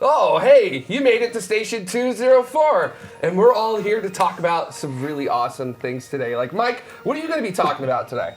Oh, hey, you made it to station 204. And we're all here to talk about some really awesome things today. Like, Mike, what are you going to be talking about today?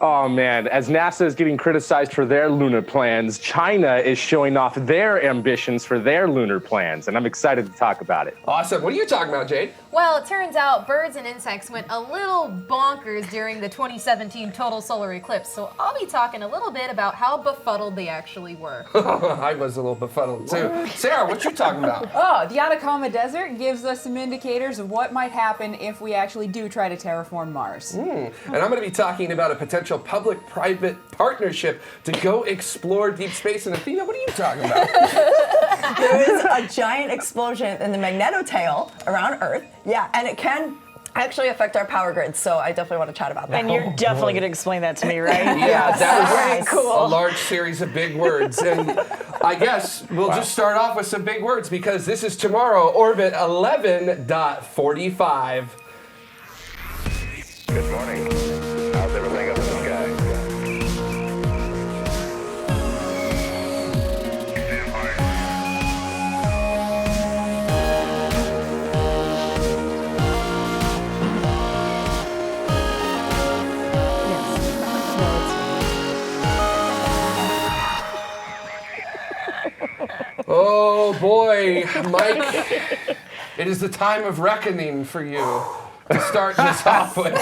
Oh man, as NASA is getting criticized for their lunar plans, China is showing off their ambitions for their lunar plans, and I'm excited to talk about it. Awesome. What are you talking about, Jade? Well, it turns out birds and insects went a little bonkers during the 2017 total solar eclipse, so I'll be talking a little bit about how befuddled they actually were. I was a little befuddled too. Sarah, what you talking about? Oh, the Atacama Desert gives us some indicators of what might happen if we actually do try to terraform Mars. And I'm going to be talking about a potential public-private partnership to go explore deep space. And Athena, what are you talking about? There is a giant explosion in the Magnetotail around Earth. Yeah, and it can actually affect our power grids, so I definitely want to chat about that. And you're definitely going to explain that to me, right? Yeah, that was Yes. a large series of big words. And I guess we'll just start off with some big words because this is tomorrow, Orbit 11.45. Good morning. How's everything up in the sky? Oh boy, Mike, it is the time of reckoning for you to start this off with.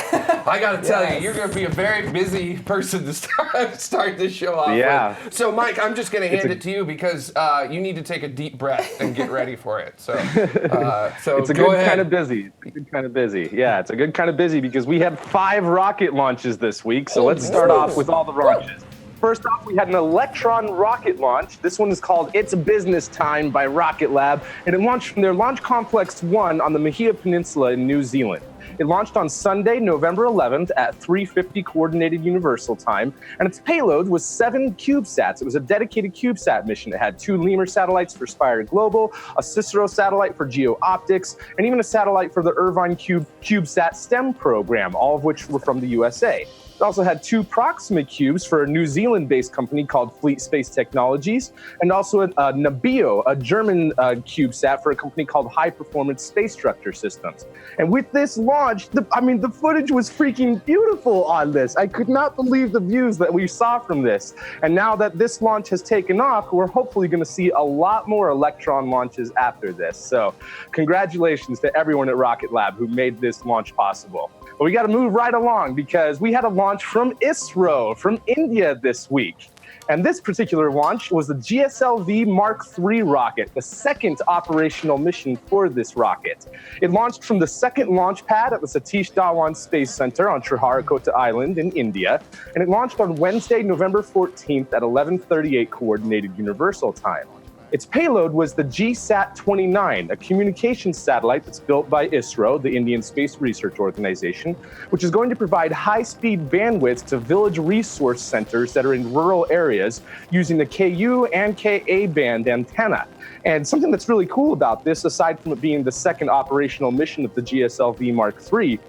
I gotta tell you, you're gonna be a very busy person to start this show off with. So Mike, I'm just gonna hand it to you because you need to take a deep breath and get ready for it. So, It's a good kind of busy. It's a good kind of busy. Yeah, it's a good kind of busy because we had 5 rocket launches this week. So let's start off with all the launches. First off, we had an Electron rocket launch. This one is called It's Business Time by Rocket Lab, and it launched from their Launch Complex 1 on the Mahia Peninsula in New Zealand. It launched on Sunday, November 11th at 3:50 Coordinated Universal Time, and its payload was 7 CubeSats. It was a dedicated CubeSat mission. It had 2 Lemur satellites for Spire Global, a Cicero satellite for Geo-Optics, and even a satellite for the Irvine CubeSat STEM program, all of which were from the USA. It also had 2 Proxima cubes for a New Zealand-based company called Fleet Space Technologies, and also a Nabio, a German CubeSat for a company called High Performance Space Structure Systems. And with this launch, the footage was freaking beautiful on this. I could not believe the views that we saw from this. And now that this launch has taken off, we're hopefully going to see a lot more Electron launches after this. So congratulations to everyone at Rocket Lab who made this launch possible. But we got to move right along because we had a launch from ISRO, from India this week. And this particular launch was the GSLV Mk III rocket, the second operational mission for this rocket. It launched from the second launch pad at the Satish Dhawan Space Center on Sriharikota Island in India. And it launched on Wednesday, November 14th at 11:38 Coordinated Universal Time. Its payload was the GSat-29, a communications satellite that's built by ISRO, the Indian Space Research Organization, which is going to provide high-speed bandwidth to village resource centers that are in rural areas using the Ku and Ka band antenna. And something that's really cool about this, aside from it being the second operational mission of the GSLV Mk III,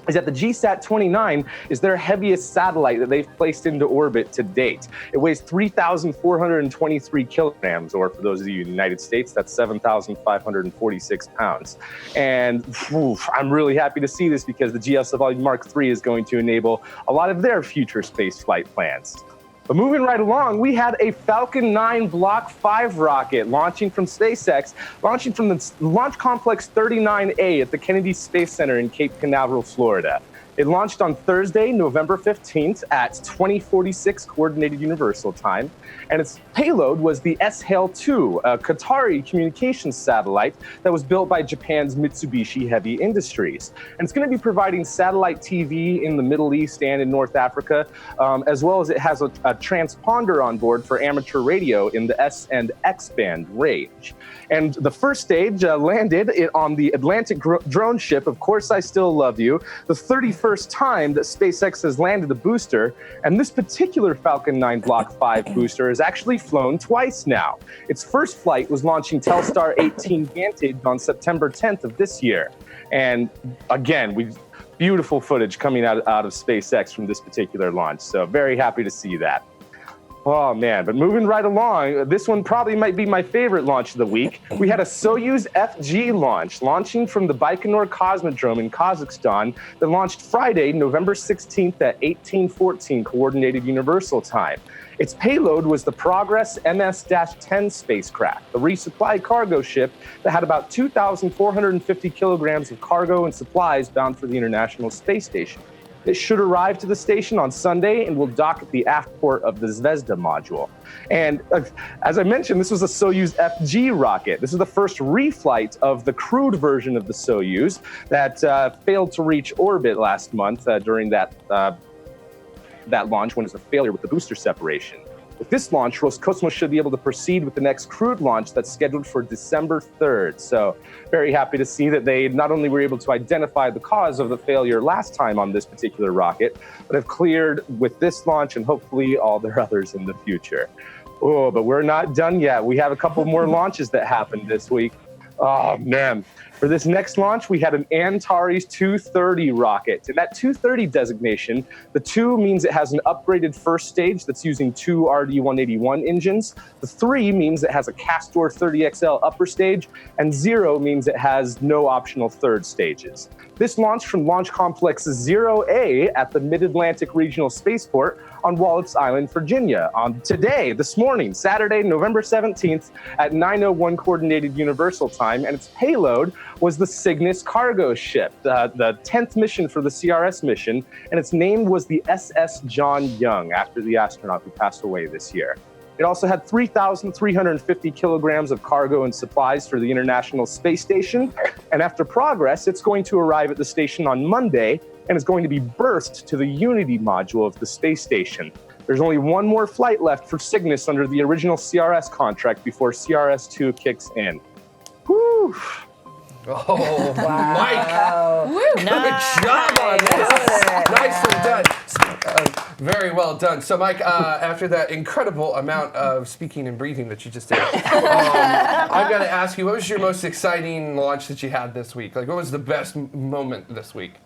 is that the GSat-29 is their heaviest satellite that they've placed into orbit to date. It weighs 3,423 kilograms, or for those of you in the United States, that's 7,546 pounds. And I'm really happy to see this because the GSLV Mk III is going to enable a lot of their future space flight plans. But moving right along, we had a Falcon 9 Block 5 rocket launching from SpaceX, launching from the Launch Complex 39A at the Kennedy Space Center in Cape Canaveral, Florida. It launched on Thursday, November 15th at 20:46 Coordinated Universal Time, and its payload was the SHALE-2, a Qatari communications satellite that was built by Japan's Mitsubishi Heavy Industries. And it's going to be providing satellite TV in the Middle East and in North Africa, as well as it has a transponder on board for amateur radio in the S and X band range. And the first stage landed on the Atlantic drone ship, Of Course I Still Love You, the 31st time that SpaceX has landed a booster, and this particular Falcon 9 Block 5 booster has actually flown twice now. Its first flight was launching Telstar 18 Vantage on September 10th of this year. And again, beautiful footage coming out of SpaceX from this particular launch, so very happy to see that. Oh, man. But moving right along, this one probably might be my favorite launch of the week. We had a Soyuz-FG launch, launching from the Baikonur Cosmodrome in Kazakhstan that launched Friday, November 16th at 18:14 Coordinated Universal Time. Its payload was the Progress MS-10 spacecraft, a resupply cargo ship that had about 2,450 kilograms of cargo and supplies bound for the International Space Station. It should arrive to the station on Sunday and will dock at the aft port of the Zvezda module. And as I mentioned, this was a Soyuz-FG rocket. This is the first reflight of the crewed version of the Soyuz that failed to reach orbit last month during that launch when it was a failure with the booster separation. With this launch, Roscosmos should be able to proceed with the next crewed launch that's scheduled for December 3rd. So very happy to see that they not only were able to identify the cause of the failure last time on this particular rocket, but have cleared with this launch and hopefully all their others in the future. Oh, but we're not done yet. We have a couple more launches that happened this week. Oh, man. For this next launch, we had an Antares 230 rocket. And that 230 designation, the 2 means it has an upgraded first stage that's using 2 RD-181 engines. The 3 means it has a Castor 30XL upper stage. And 0 means it has no optional third stages. This launched from Launch Complex 0A at the Mid-Atlantic Regional Spaceport on Wallops Island, Virginia, on today, this morning, Saturday, November 17th at 9:01 Coordinated Universal Time, and its payload was the Cygnus cargo ship, the 10th mission for the CRS mission, and its name was the SS John Young, after the astronaut who passed away this year. It also had 3,350 kilograms of cargo and supplies for the International Space Station, and after progress, it's going to arrive at the station on Monday, and is going to be berthed to the Unity module of the space station. There's only one more flight left for Cygnus under the original CRS contract before CRS-2 kicks in. Whew. Oh, wow. Mike! Good job on this. Nicely done. Very well done. So, Mike, after that incredible amount of speaking and breathing that you just did, I've got to ask you, what was your most exciting launch that you had this week? Like, what was the best moment this week?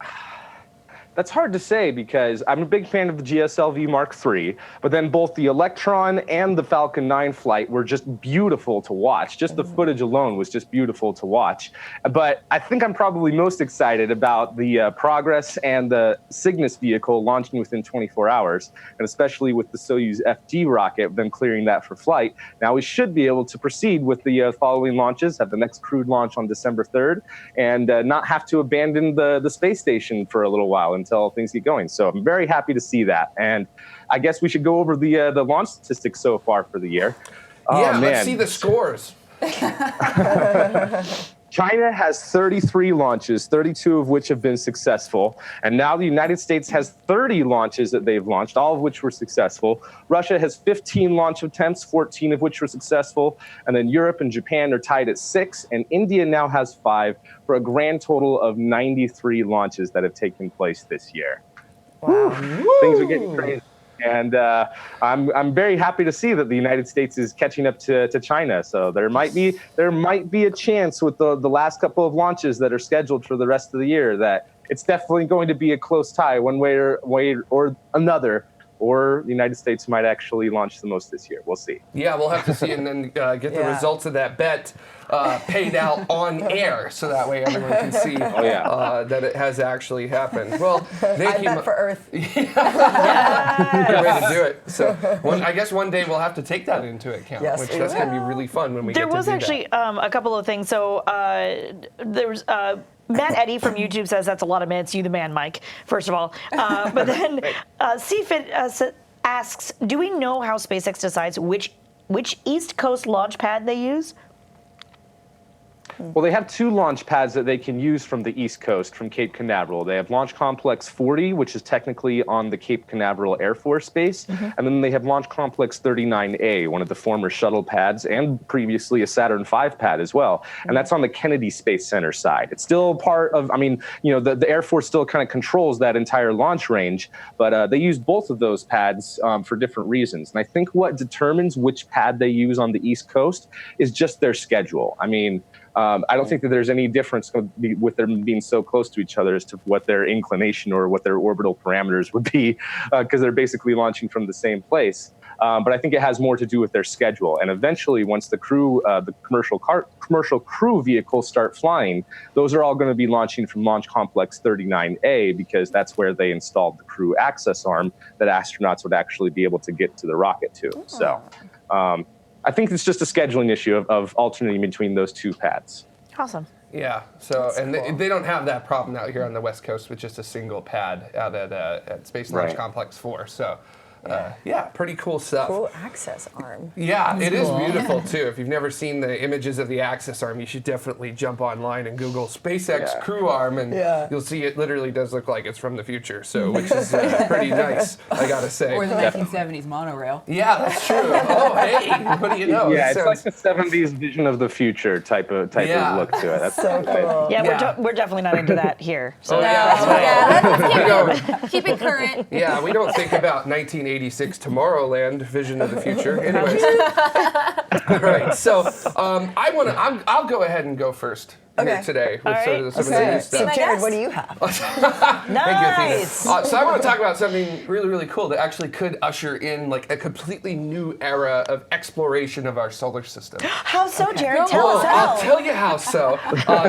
That's hard to say because I'm a big fan of the GSLV Mk III, but then both the Electron and the Falcon 9 flight were just beautiful to watch. Just the footage alone was just beautiful to watch. But I think I'm probably most excited about the Progress and the Cygnus vehicle launching within 24 hours, and especially with the Soyuz-FG rocket, then clearing that for flight. Now we should be able to proceed with the following launches, have the next crewed launch on December 3rd, and not have to abandon the space station for a little while until things get going. So I'm very happy to see that. And I guess we should go over the launch statistics so far for the year. Yeah, let's see the scores. China has 33 launches, 32 of which have been successful. And now the United States has 30 launches that they've launched, all of which were successful. Russia has 15 launch attempts, 14 of which were successful. And then Europe and Japan are tied at 6. And India now has 5 for a grand total of 93 launches that have taken place this year. Wow. Things are getting crazy. And I'm very happy to see that the United States is catching up to China. So there might be a chance with the last couple of launches that are scheduled for the rest of the year that it's definitely going to be a close tie one way or another. Or the United States might actually launch the most this year. We'll see. Yeah, we'll have to see and then get the results of that bet paid out on air, so that way everyone can see that it has actually happened. Well, thank you. I bet for Earth. Good way to do it. So I guess one day we'll have to take that into account, which that's going to be really fun when we get to do that. There was actually a couple of things. So there's... Matt Eddy from YouTube says that's a lot of minutes. You the man, Mike, first of all. But then CFIT asks, do we know how SpaceX decides which East Coast launch pad they use? Well, they have 2 launch pads that they can use from the East Coast, from Cape Canaveral. They have Launch Complex 40, which is technically on the Cape Canaveral Air Force Base, and then they have Launch Complex 39A, one of the former shuttle pads, and previously a Saturn V pad as well. And that's on the Kennedy Space Center side. It's still part of, the Air Force still kind of controls that entire launch range, but they use both of those pads for different reasons. And I think what determines which pad they use on the East Coast is just their schedule. I don't think that there's any difference with them being so close to each other as to what their inclination or what their orbital parameters would be, because they're basically launching from the same place. But I think it has more to do with their schedule. And eventually, once the commercial crew vehicles start flying, those are all going to be launching from Launch Complex 39A, because that's where they installed the crew access arm that astronauts would actually be able to get to the rocket to. So I think it's just a scheduling issue of alternating between those two pads. Awesome. Yeah, so and they don't have that problem out here on the West Coast with just a single pad out at Space Launch Complex 4. So yeah, pretty cool stuff. Cool access arm. Yeah, it is beautiful too. If you've never seen the images of the access arm, you should definitely jump online and Google SpaceX crew arm, and you'll see it literally does look like it's from the future. So, which is pretty nice, I gotta say. Or the 1970s monorail. Yeah, that's true. Oh, hey, what do you know? Yeah, it's like the 70s vision of the future type of look to it. That's So cool. Yeah, we're definitely not into that here. So let's keep it current. Yeah, we don't think about 1986 Tomorrowland vision of the future. Anyways, all right. So I'll go ahead and go first here today with some of the new So stuff. Jared, what do you have? Thank you, Athena. So I want to talk about something really, really cool that actually could usher in like a completely new era of exploration of our solar system. How so, Jared? Tell us how. I'll tell you how so.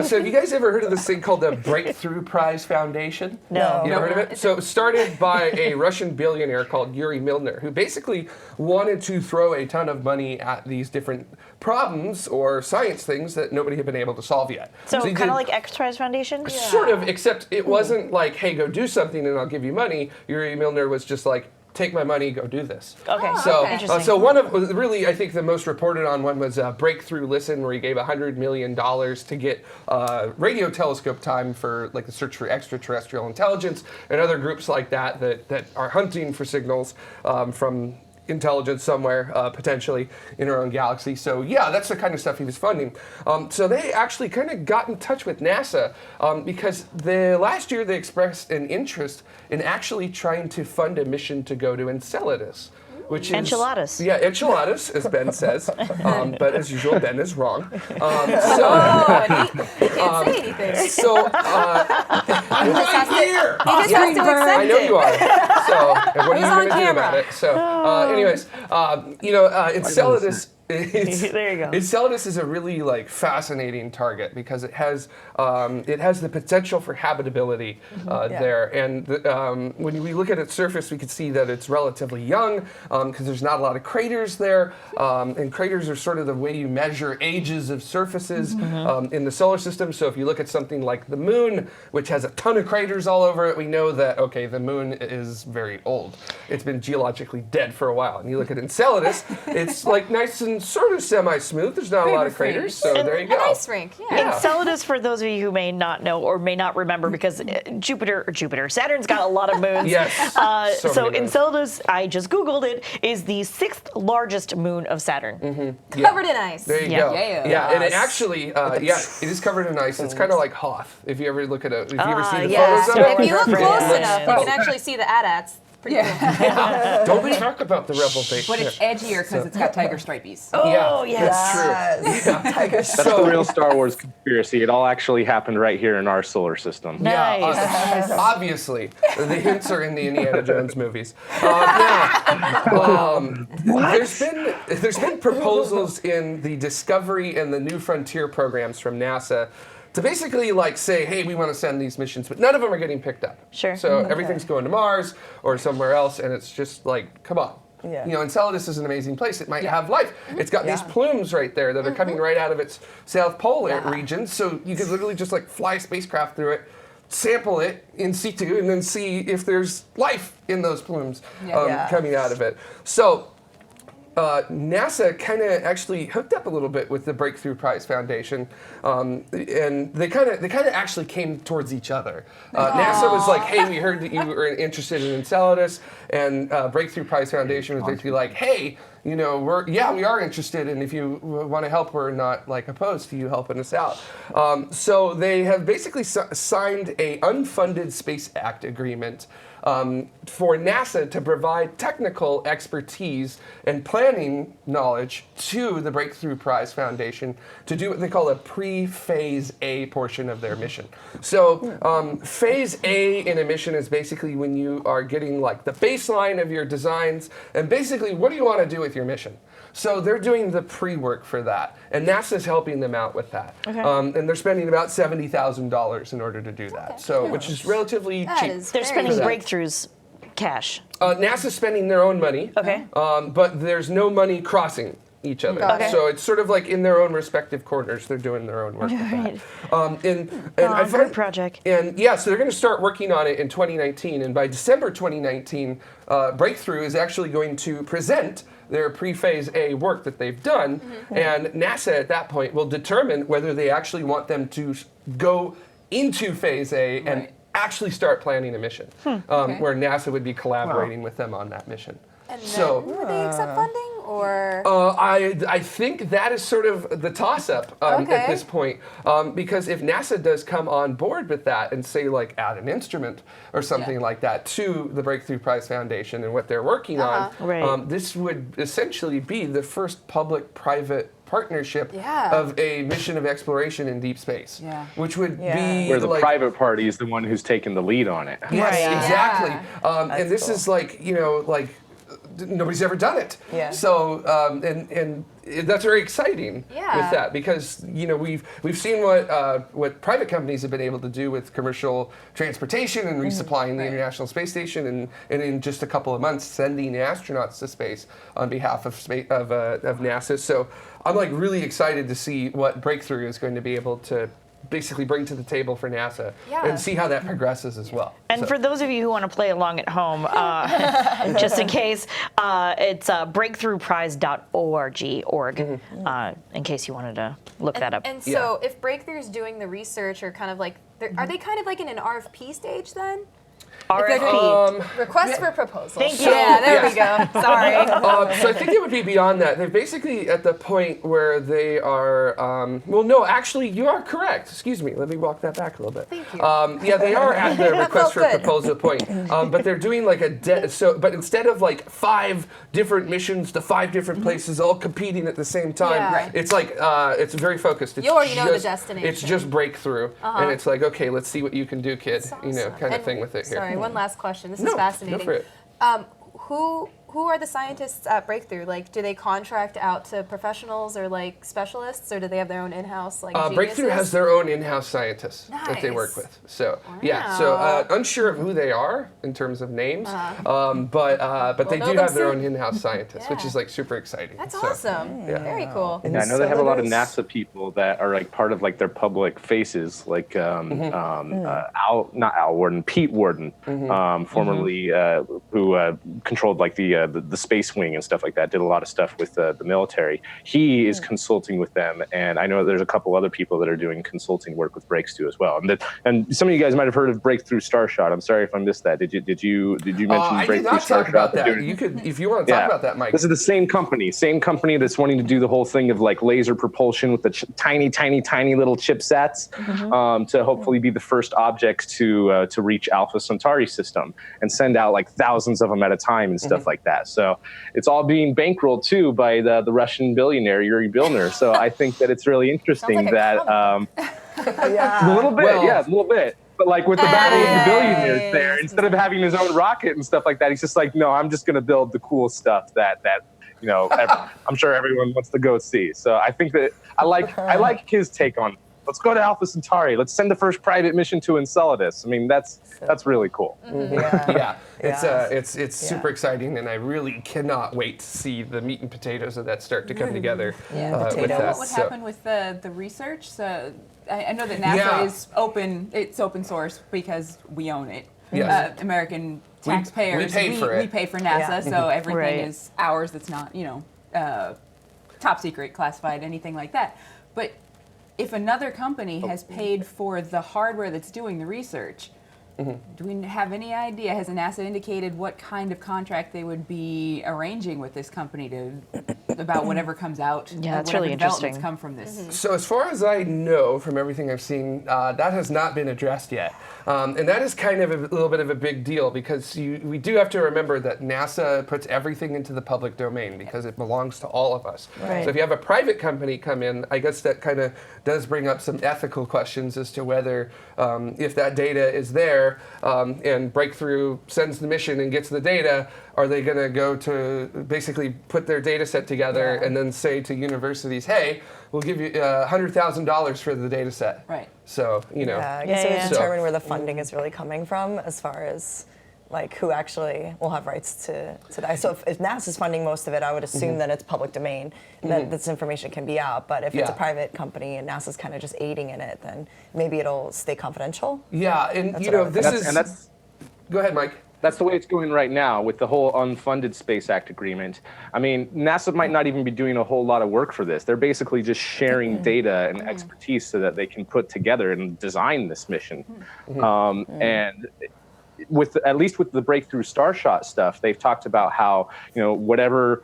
So have you guys ever heard of this thing called the Breakthrough Prize Foundation? No. You ever heard of it? So it started by a Russian billionaire called Yuri Milner, who basically wanted to throw a ton of money at these different problems or science things that nobody had been able to solve yet. So kind of like X Prize Foundation? Sort of, except it wasn't like, hey, go do something and I'll give you money. Yuri Milner was just like, take my money, go do this. Okay. So one of really, I think the most reported on one was Breakthrough Listen, where he gave $100 million to get radio telescope time for like the search for extraterrestrial intelligence and other groups like that are hunting for signals from intelligence somewhere, potentially in our own galaxy. So yeah, that's the kind of stuff he was funding. So they actually kind of got in touch with NASA because last year they expressed an interest in actually trying to fund a mission to go to Enceladus. Which is enchiladas. Yeah, enchiladas, as Ben says. But as usual, Ben is wrong. He can't say anything. So I'm right here. He just has to accept I know it. you are. So and what He's are you on going to do about camera. it? So, anyways, Enceladus. There you go. Enceladus is a really like fascinating target because it has the potential for habitability there, and when we look at its surface, we can see that it's relatively young because there's not a lot of craters there, and craters are sort of the way you measure ages of surfaces in the solar system. So if you look at something like the moon, which has a ton of craters all over it, we know that the moon is very old. It's been geologically dead for a while. And you look at Enceladus, it's like nice and sort of semi-smooth. There's not a lot of craters, so there you go. An ice rink, yeah. Enceladus, for those of you who may not know or may not remember, because Saturn's got a lot of moons. Yes. So Enceladus, I just Googled it, is the 6th largest moon of Saturn. Covered in ice. There you go. And it actually, it is covered in ice. It's kind of like Hoth. If you ever look at it, if you ever see the photos of it. If you look close enough, you can actually see the AT-ATs. Pretty cool. Don't talk about the rebel base. But it's edgier because it's got tiger stripies. Oh, yes. That's true. That's the real Star Wars conspiracy. It all actually happened right here in our solar system. Nice. Obviously, the hints are in the Indiana Jones movies. There's been proposals in the Discovery and the New Frontier programs from NASA to basically like say, hey, we want to send these missions, but none of them are getting picked up. Sure. So everything's going to Mars or somewhere else, and it's just like, come on. Yeah. Enceladus is an amazing place. It might have life. It's got these plumes right there that are coming right out of its South Pole region, so you could literally just like fly a spacecraft through it, sample it in situ, and then see if there's life in those plumes coming out of it. So NASA kind of actually hooked up a little bit with the Breakthrough Prize Foundation, and they kind of actually came towards each other. NASA was like, "Hey, we heard that you were interested in Enceladus," and Breakthrough Prize Foundation was basically like, "Hey, we are interested, and if you want to help, we're not like opposed to you helping us out." So they have basically signed a unfunded Space Act agreement for NASA to provide technical expertise and planning knowledge to the Breakthrough Prize Foundation to do what they call a pre-phase A portion of their mission. So phase A in a mission is basically when you are getting like the baseline of your designs and basically what do you want to do with your mission. So they're doing the pre-work for that, and NASA's helping them out with that. Okay. And they're spending about $70,000 in order to do that. So, which is relatively cheap. They're spending Breakthrough's cash. NASA's spending their own money. Okay. But there's no money crossing each other. Okay. So it's sort of like in their own respective corners, they're doing their own work with that. And group project. And yeah, so they're going to start working on it in 2019, and by December 2019, Breakthrough is actually going to present their pre-phase A work that they've done, and NASA at that point will determine whether they actually want them to go into phase A and actually start planning a mission, where NASA would be collaborating with them on that mission. And So- then, would they accept funding, or? I think that is sort of the toss-up at this point, because if NASA does come on board with that and say like add an instrument or something like that to the Breakthrough Prize Foundation and what they're working on, this would essentially be the first public-private partnership of a mission of exploration in deep space, which would be where the like, private party is the one who's taking the lead on it. Yes, exactly. And this is like, you know, like nobody's ever done it. Yeah. So and that's very exciting with that, because you know we've seen what private companies have been able to do with commercial transportation and resupplying the International Space Station, and in just a couple of months sending astronauts to space on behalf of NASA. So I'm like really excited to see what Breakthrough is going to be able to basically bring to the table for NASA and see how that progresses as well. And for those of you who want to play along at home, just in case, it's breakthroughprize.org, in case you wanted to look that up. And so if Breakthrough's doing the research, or kind of like, are they kind of like in an RFP stage then? RFP. Request for proposal. Thank you. Yeah, there we go. Sorry. So I think it would be beyond that. They're basically at the point where they are. Well, no, actually, you are correct. Excuse me. Let me walk that back a little bit. Thank you. Yeah, they are at the request for felt good. proposal point. But they're doing like but instead of like 5 different missions to 5 different places all competing at the same time, Yeah. it's like it's very focused. It's You already know the just- destination. It's just Breakthrough, and it's like, okay, let's see what you can do, kid. That's You know, awesome. kind of And thing with it here. Sorry, one last question. This No, is fascinating. go for it. Who are the scientists at Breakthrough? Like, do they contract out to professionals or like specialists, or do they have their own in-house like geniuses? Breakthrough has their own in-house scientists that they work Nice. with. So yeah, so unsure of who they are in terms of names, but they know do them have their own soon. in-house scientists, which Yeah. is like super exciting. That's So, awesome. yeah. Very cool. Yeah, I know they have a lot of Cylinders. NASA people that are like part of like their public faces, like Pete Warden, formerly who controlled like the space wing and stuff like that, did a lot of stuff with the military. He is consulting with them, and I know there's a couple other people that are doing consulting work with Breakthrough as well. And some of you guys might have heard of Breakthrough Starshot. I'm sorry if I missed that. Did you mention I Breakthrough did not talk Starshot? about that. You could, if you want to talk about that, Mike. This is the same company that's wanting to do the whole thing of like laser propulsion with the tiny little chipsets to hopefully be the first object to reach Alpha Centauri system and send out like thousands of them at a time and stuff like that. So it's all being bankrolled too by the Russian billionaire Yuri Bilner. So I think that it's really interesting like a that a little bit, Well- a little bit. But like with the battle of the billionaires there, instead of having his own rocket and stuff like that, he's just like, no, I'm just going to build the cool stuff that you know I'm sure everyone wants to go see. So I think that I like his take on. Let's go to Alpha Centauri. Let's send the first private mission to Enceladus. I mean, that's really cool. Yeah, it's super exciting, and I really cannot wait to see the meat and potatoes of that start to come together. With Do you know that. what would happen with the research? So I know that NASA is open. It's open source because we own it. Yes. American taxpayers. we paid for it. We pay for NASA, so everything Right. is ours. That's not top secret, classified, anything like that. But if another company has paid for the hardware that's doing the research, do we have any idea? Has NASA indicated what kind of contract they would be arranging with this company to about whatever comes out. Yeah, that's whatever really developments interesting. come from this. So as far as I know, from everything I've seen, that has not been addressed yet. And that is kind of a little bit of a big deal because we do have to remember that NASA puts everything into the public domain because it belongs to all of us. Right. So if you have a private company come in, I guess that kind of does bring up some ethical questions as to whether if that data is there and Breakthrough sends the mission and gets the data, are they going to go to basically put their data set together and then say to universities, hey, we'll give you $100,000 for the data set. Right. So, you know. Yeah, I guess Yeah, it yeah. would determine where the funding is really coming from as far as like who actually will have rights to that. So if NASA's funding most of it, I would assume that it's public domain, that this information can be out. But if it's a private company and NASA's kind of just aiding in it, then maybe it'll stay confidential. Yeah, and That's you what I know, would this think. is. And that's Go ahead, Mike. That's the way it's going right now with the whole unfunded Space Act agreement. I mean, NASA might not even be doing a whole lot of work for this. They're basically just sharing data and expertise so that they can put together and design this mission. And with at least with the Breakthrough Starshot stuff, they've talked about how whatever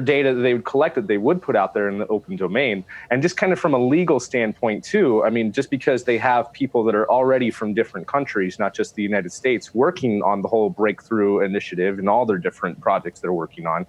data that they would collect that they would put out there in the open domain. And just kind of from a legal standpoint too, I mean, just because they have people that are already from different countries, not just the United States, working on the whole Breakthrough initiative and all their different projects they're working on,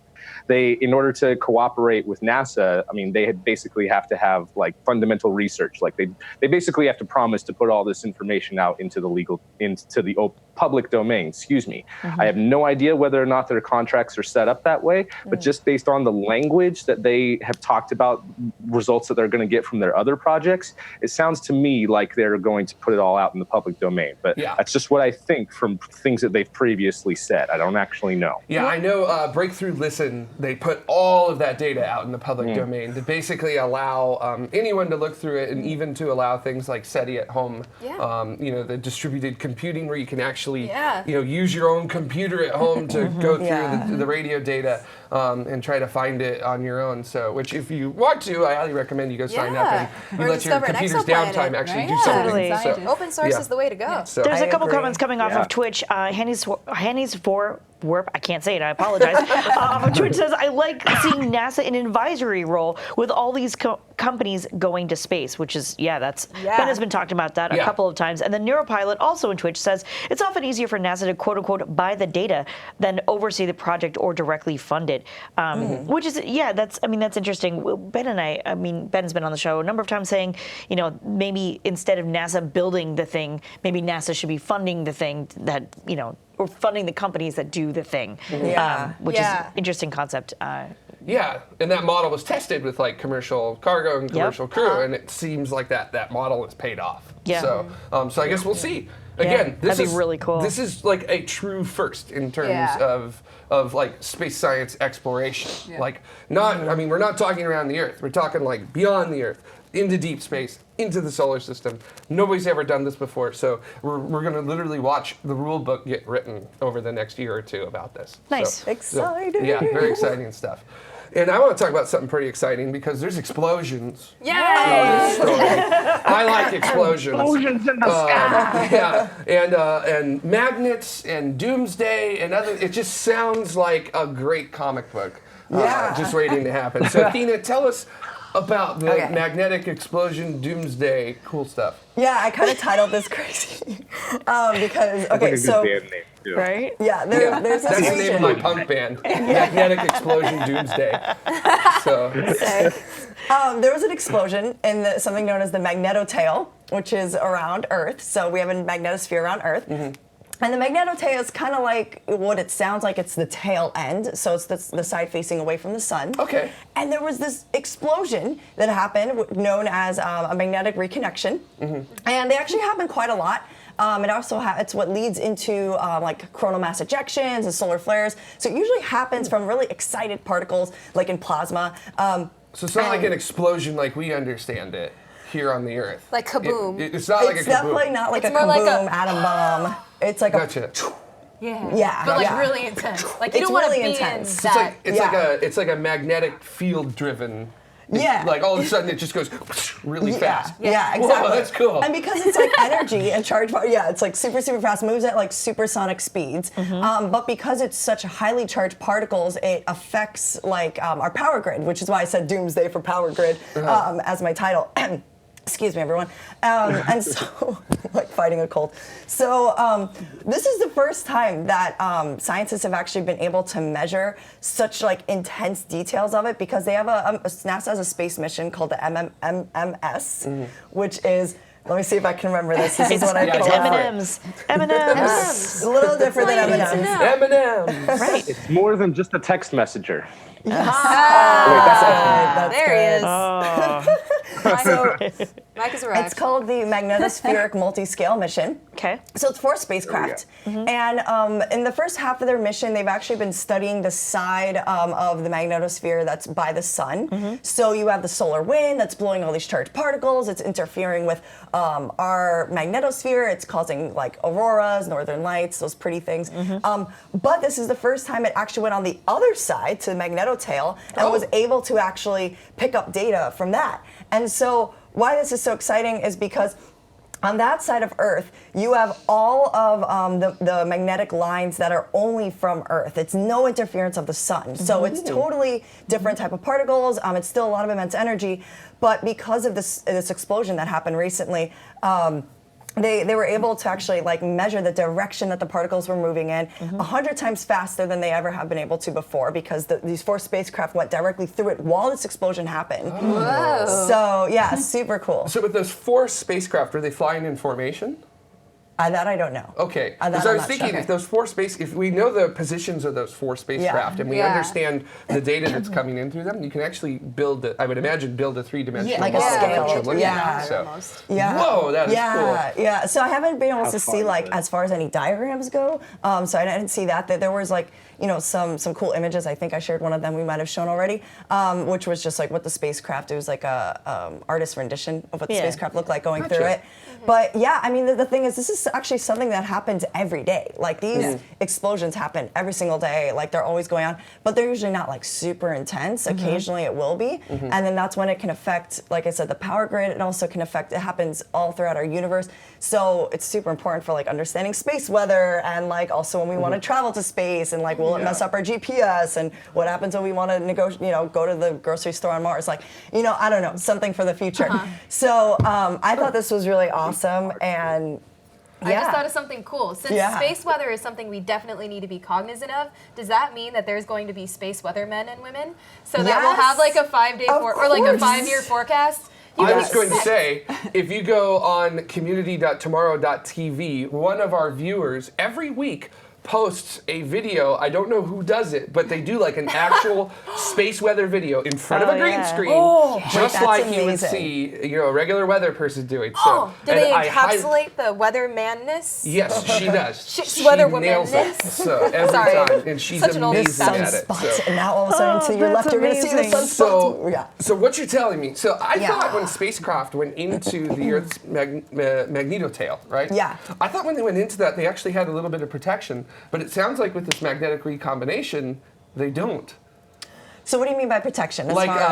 they, in order to cooperate with NASA, I mean, they basically have to have like fundamental research. Like they basically have to promise to put all this information out into the public domain. Excuse me. I have no idea whether or not their contracts are set up that way, but just based on the language that they have talked about, results that they're going to get from their other projects, it sounds to me like they're going to put it all out in the public domain. But that's just what I think from things that they've previously said. I don't actually know. Yeah, I know Breakthrough Listen, they put all of that data out in the public domain to basically allow anyone to look through it, and even to allow things like SETI at home, the distributed computing where you can actually use your own computer at home to go through the radio data and try to find it on your own. So, which if you want to, I highly recommend you go sign up and you Or let your discover an computer's exoplanet, downtime actually right? do Yeah. something. Totally. So, Open source is the way to go. so There's a I couple agree. comments coming off of Twitch. Hanny's for Warp, I can't say it, I apologize. Twitch says, I like seeing NASA in an advisory role with all these companies going to space, which is, Ben has been talking about that a couple of times. And the Neuropilot also in Twitch says, it's often easier for NASA to quote unquote buy the data than oversee the project or directly fund it. Which is, that's interesting. Ben's been on the show a number of times saying, maybe instead of NASA building the thing, maybe NASA should be funding the thing that, or funding the companies that do the thing, which is an interesting concept. Yeah, and that model was tested with like commercial cargo and commercial crew, and it seems like that model has paid off. Yeah. So I guess we'll see. Again, this that'd is be really cool. This is like a true first in terms of like space science exploration. Like we're not talking around the Earth. We're talking like beyond the Earth, into deep space, into the solar system. Nobody's ever done this before, so we're going to literally watch the rule book get written over the next year or two about this. Nice. Exciting. Yeah, very exciting stuff. And I want to talk about something pretty exciting because there's explosions. Yay! I like explosions. Explosions in the sky. And magnets and doomsday and other. It just sounds like a great comic book. Just waiting to happen. So Athena, tell us about the magnetic explosion doomsday cool stuff. Yeah, I kind of titled this crazy because Right? Yeah, there's this That's the name region. of my punk band, Magnetic Explosion Doomsday. So There was an explosion in something known as the Magnetotail, which is around Earth. So we have a magnetosphere around Earth. And the magnetotail is kind of like what it sounds like. It's the tail end, so it's the side facing away from the sun. Okay. And there was this explosion that happened, known as a magnetic reconnection, and they actually happen quite a lot. It also it's what leads into like coronal mass ejections and solar flares. So it usually happens from really excited particles, like in plasma. So it's not like an explosion like we understand it here on the Earth. Like kaboom. It's not like a kaboom. It's definitely not like It's a more like kaboom a- atom bomb. It's like Gotcha. Yeah. But like yeah. really intense. Like you It's don't want to really be intense. in that. It's like a magnetic field driven Yeah. Like all of a sudden it just goes really fast. Yeah, exactly. Whoa, that's cool. And because it's like energy and charge, it's like super, super fast, moves at like supersonic speeds. But because it's such highly charged particles, it affects like our power grid, which is why I said Doomsday for power grid as my title. Excuse me, everyone. And so, like fighting a cold. So this is the first time that scientists have actually been able to measure such like intense details of it, because they have NASA has a space mission called the MMS, which is, let me see if I can remember this. This is what I It's pulled out. M&M's. M&M's. A little different than M&M's. M&M. Right. It's more than just a text messenger. That's There good. he is. Mike is a wreck. It's called the Magnetospheric Multiscale Mission. Okay. So it's 4 spacecraft. And in the first half of their mission, they've actually been studying the side of the magnetosphere that's by the sun. So you have the solar wind that's blowing all these charged particles. It's interfering with our magnetosphere. It's causing like auroras, northern lights, those pretty things. But this is the first time it actually went on the other side to the Magnetotail and was able to actually pick up data from that. And so why this is so exciting is because on that side of Earth, you have all of the magnetic lines that are only from Earth. It's no interference of the sun. So it's totally different type of particles. It's still a lot of immense energy. But because of this explosion that happened recently, they were able to actually like measure the direction that the particles were moving in 100 times faster than they ever have been able to before, because these 4 spacecraft went directly through it while this explosion happened. Whoa. So yeah, super cool. So with those 4 spacecraft, are they flying in formation? That I don't know. Okay, That because I I'm was not thinking sure. if those 4 if we know the positions of those 4 spacecraft and we understand the data that's coming in through them, you can actually build I would imagine, build a 3-dimensional Like a model of what scale. you're looking Yeah. at. So. Almost. Yeah. Whoa, that is cool. Yeah. So I haven't been able to How see fun like is it? as far as any diagrams go. So I didn't see that. That there was like some cool images. I think I shared one of them. We might have shown already, which was just like what the spacecraft. It was like a artist rendition of what the spacecraft looked like going through it. But yeah, I mean the thing is, this is actually something that happens every day. Like these explosions happen every single day. Like they're always going on, but they're usually not like super intense. Occasionally it will be, and then that's when it can affect, like I said, the power grid. It also can affect. It happens all throughout our universe. So it's super important for like understanding space weather, and like also when we want to travel to space, and like will it mess up our GPS, and what happens when we want to go to the grocery store on Mars. Like I don't know, something for the future. So I thought this was really awesome, and I just thought of something cool. Since space weather is something we definitely need to be cognizant of, does that mean that there's going to be space weathermen and women? So that we'll have like a 5-day or like a 5-year forecast? I was going to say, if you go on community.tomorrow.tv, one of our viewers every week posts a video. I don't know who does it, but they do like an actual space weather video in front of a green screen, just that's like you would amazing. see, a regular weather person doing. So, do they encapsulate the weather madness? Yes, she does. She's weather nails it. womanness. So every Sorry. time, and she's Such an old amazing at it. sunspots, So. and now all of a sudden to your that's left you're going to see the amazing. sunspots. So what you're telling me? So I Yeah. thought when spacecraft went into the Earth's magnetotail, right? Yeah. I thought when they went into that, they actually had a little bit of protection, but it sounds like with this magnetic recombination, they don't. So what do you mean by protection? As Like, far as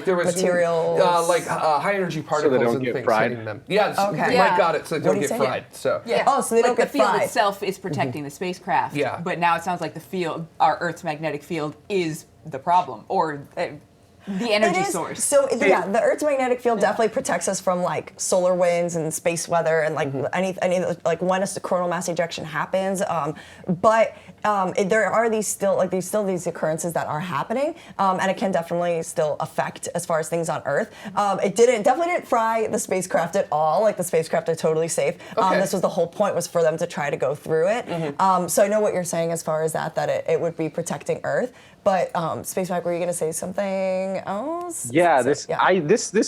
there was materials? high energy particles don't and get things fried? hitting them. Yeah, Okay. Mike Yeah. got it, so they What don't did get he say? fried. So Yeah. Oh, so they don't The get field fried. itself is protecting the spacecraft. Yeah. But now it sounds like the field, our Earth's magnetic field, is the problem, or the energy It is. source. So yeah, the Earth's magnetic field definitely protects us from like solar winds and space weather and like any like when a coronal mass ejection happens. But there are these occurrences that are happening, and it can definitely still affect as far as things on Earth. It definitely didn't fry the spacecraft at all. Like the spacecraft are totally safe. Okay. This was the whole point, was for them to try to go through it. So I know what you're saying as far as that it would be protecting Earth. But Space Mike, were you going to say something else? Yeah, this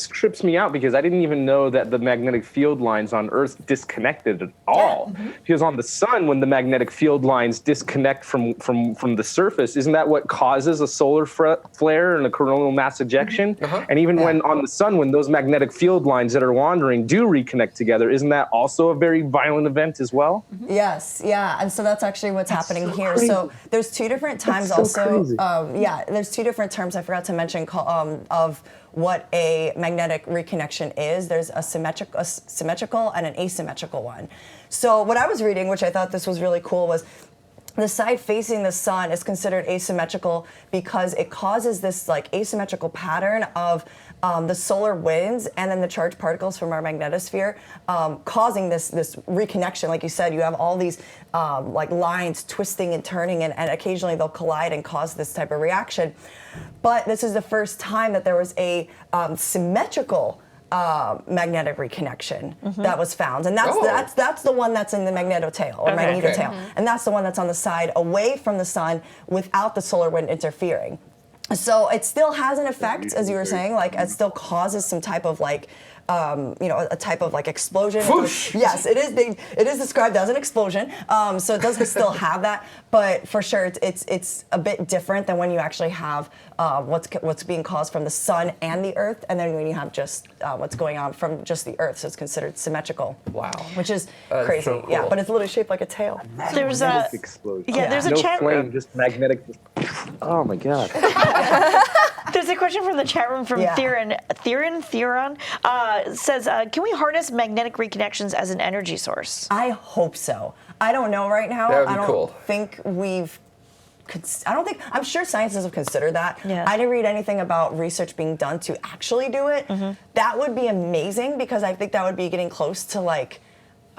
trips me out because I didn't even know that the magnetic field lines on Earth disconnected at all. Because on the sun, when the magnetic field lines disconnect from the surface, isn't that what causes a solar flare and a coronal mass ejection? And even when on the sun, when those magnetic field lines that are wandering do reconnect together, isn't that also a very violent event as well? Yes, yeah, and so that's actually what's happening so here. crazy. So there's 2 different times That's so also. crazy. There's 2 different terms I forgot to mention of what a magnetic reconnection is. There's a symmetrical and an asymmetrical one. So what I was reading, which I thought this was really cool, was the side facing the sun is considered asymmetrical because it causes this like asymmetrical pattern of the solar winds and then the charged particles from our magnetosphere, causing this reconnection. Like you said, you have all these like lines twisting and turning, and occasionally they'll collide and cause this type of reaction. But this is the first time that there was a symmetrical magnetic reconnection that was found, and that's the one that's in the magnetotail or magnetotail, and that's the one that's on the side away from the sun without the solar wind interfering. So it still has an effect, as you were saying, like it still causes some type of like, a type of like explosion. Yes, it is described as an explosion. So it does still have that, but for sure it's a bit different than when you actually have what's being caused from the sun and the earth, and then when you have just what's going on from just the earth. So it's considered symmetrical. Wow, which is crazy. So cool. Yeah, but it's literally shaped like a tail. There's a explosion. yeah. There's a no chat flame, room. just magnetic. Oh my god. There's a question from the chat room from Theron says, can we harness magnetic reconnections as an energy source? I hope so. I don't know right now. That would be I don't cool. think I'm sure scientists have considered that. Yeah. I didn't read anything about research being done to actually do it. That would be amazing because I think that would be getting close to like,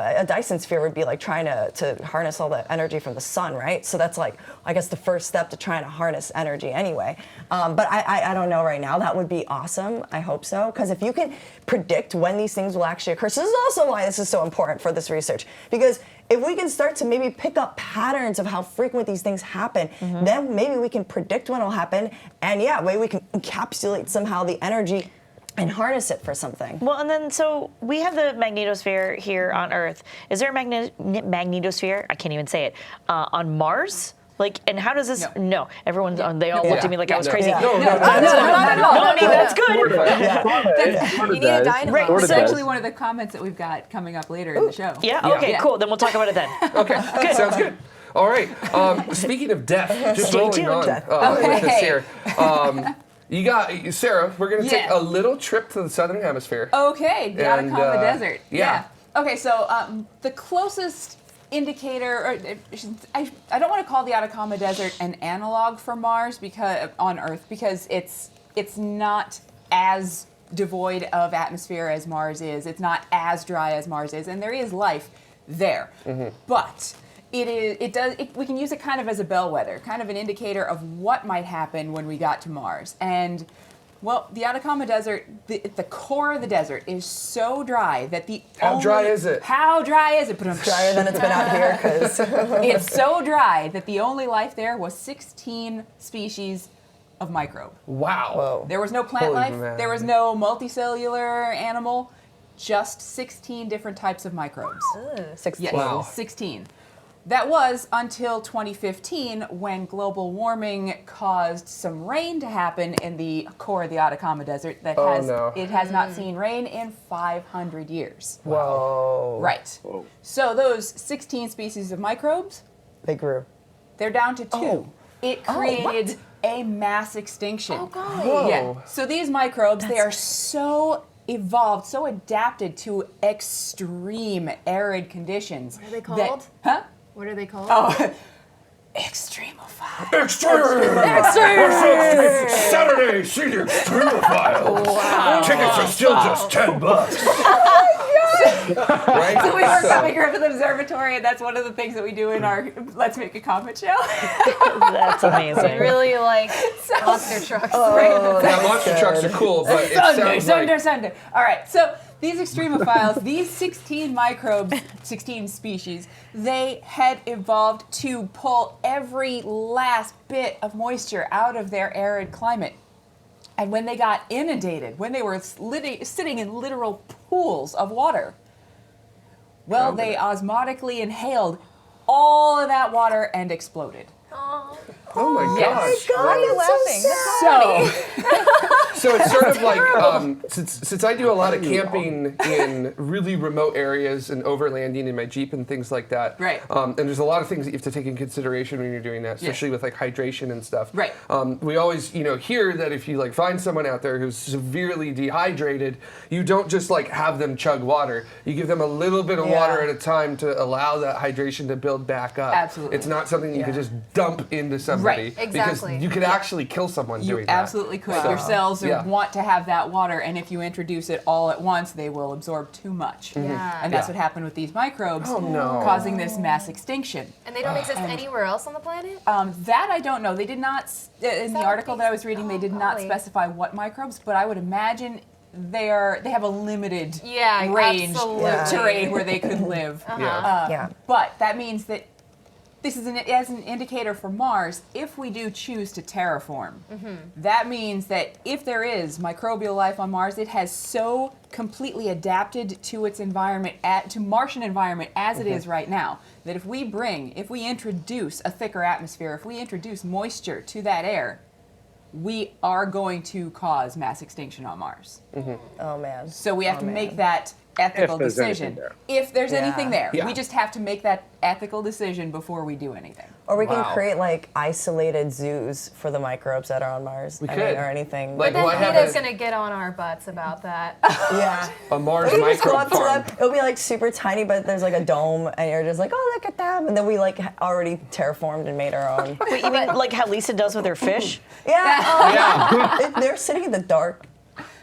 a Dyson sphere would be like trying to harness all the energy from the sun, right? So that's like, I guess the first step to trying to harness energy anyway. But I don't know right now. That would be awesome. I hope so. Because if you can predict when these things will actually occur, so this is also why this is so important for this research. Because if we can start to maybe pick up patterns of how frequent these things happen, then maybe we can predict when it'll happen. And maybe we can encapsulate somehow the energy and harness it for something. Well, and then so we have the magnetosphere here on Earth. Is there a magnetosphere? I can't even say it. On Mars? Like, and how does this? No, everyone. They all looked at me like I was crazy. No, that's good. You need a dynamo. It's actually one of the comments that we've got coming up later in the show. Yeah. Okay. Cool. Then we'll talk about it then. Okay, sounds good. All right. Speaking of death, just Stay rolling tuned. on with this here. You got Sarah. We're gonna take a little trip to the southern hemisphere. Okay, the Atacama Desert. Yeah. Okay, so the closest indicator, or I don't want to call the Atacama Desert an analog for Mars on Earth because it's not as devoid of atmosphere as Mars is. It's not as dry as Mars is, and there is life there, but. We can use it kind of as a bellwether, kind of an indicator of what might happen when we got to Mars. And, well, the Atacama Desert, the core of the desert is so dry that How dry is it? How dry is it? Drier than it's been out here, because it's so dry that the only life there was 16 species of microbe. Wow. Whoa. There was no plant Holy life. man. There was no multicellular animal. Just 16 different types of microbes. 16. Yes, Wow. 16. That was until 2015 when global warming caused some rain to happen in the core of the Atacama Desert it has not seen rain in 500 years. Whoa. Right. Whoa. So those 16 species of microbes, They grew. they're down to 2. Oh. It created a mass extinction. Oh, God. Whoa. Yeah. So these microbes, they are so evolved, so adapted to extreme arid conditions. What are they called? What are they called? Oh, extremophile. Saturday, see the Extremophile. Wow. Tickets are still just $10. Right? So we work up here at the observatory, and that's one of the things that we do in our Let's Make a Comet show. That's amazing. Really like monster trucks. Yeah, monster trucks are cool, but it sounds like... Sunday. All right, so these extremophiles, these 16 microbes, 16 species, they had evolved to pull every last bit of moisture out of their arid climate. And when they got inundated, when they were sitting in literal pools of water, they osmotically inhaled all of that water and exploded. Oh my gosh. Why are you laughing? So it's sort of like, since I do a lot of camping in really remote areas and overlanding in my Jeep and things like that. Right. And there's a lot of things that you have to take in consideration when you're doing that, especially with like hydration and stuff. Right. We always, hear that if you like find someone out there who's severely dehydrated, you don't just like have them chug water. You give them a little bit of water at a time to allow that hydration to build back up. Absolutely. It's not something you could just dump into somebody. Right. Exactly. Because you could actually kill someone doing that. You absolutely could. Your cells Yeah. want to have that water, and if you introduce it all at once, they will absorb too much. Yeah. And that's what happened with these microbes, causing this mass extinction. And they don't exist anywhere else on the planet? That I don't know. They did not, in the article that I was reading, they did not specify what microbes, but I would imagine they have a limited range of terrain where they could live. But that means that this is as an indicator for Mars, if we do choose to terraform, that means that if there is microbial life on Mars, it has so completely adapted to its environment, to Martian environment as it is right now, that if we introduce a thicker atmosphere, if we introduce moisture to that air, we are going to cause mass extinction on Mars. Oh man. So we have to make that ethical decision. If there's anything there, we just have to make that ethical decision before we do anything. Or we can create like isolated zoos for the microbes that are on Mars. We could. Or anything. Like, But then Ada's going to get on our butts about that. A Mars We just go microbe up to farm. them. It'll be like super tiny, but there's like a dome, and you're just like, oh, look at them. And then we like already terraformed and made our own. Wait, you mean like how Lisa does with her fish? They're sitting in the dark.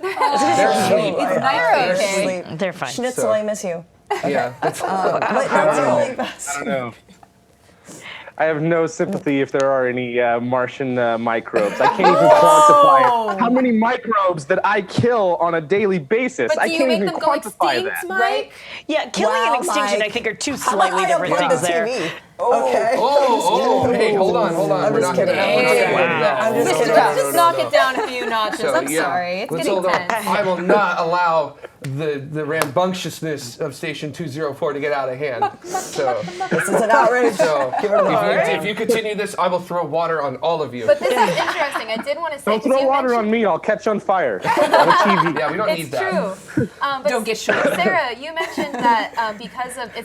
They're sweet. They're okay. asleep. They're fine. Schnitzel, I miss you. Yeah. That's, But that's really fast. I don't know. I have no sympathy if there are any Martian microbes. I can't even quantify how many microbes that I kill on a daily basis. But I do you can't make even them go quantify extinct, that. Mike? Yeah, killing Wow, and extinction, Mike. I think, are two How about slightly I different unplug things the there. TV? Okay. hey, hold on. I'm We're just not gonna kidding. go into that. I'm just kidding. Just knock it down a few notches. So, I'm sorry. It's let's getting hold on. tense. I will not allow the rambunctiousness of Station 204 to get out of hand. So, This is an outrage. so Give her the if you continue this, I will throw water on all of you. But this is interesting. I did want to say. Don't 'cause throw you water mentioned- on me. I'll catch on fire on the TV. Yeah, we don't need It's that. true. But Don't get short. Sarah, you mentioned that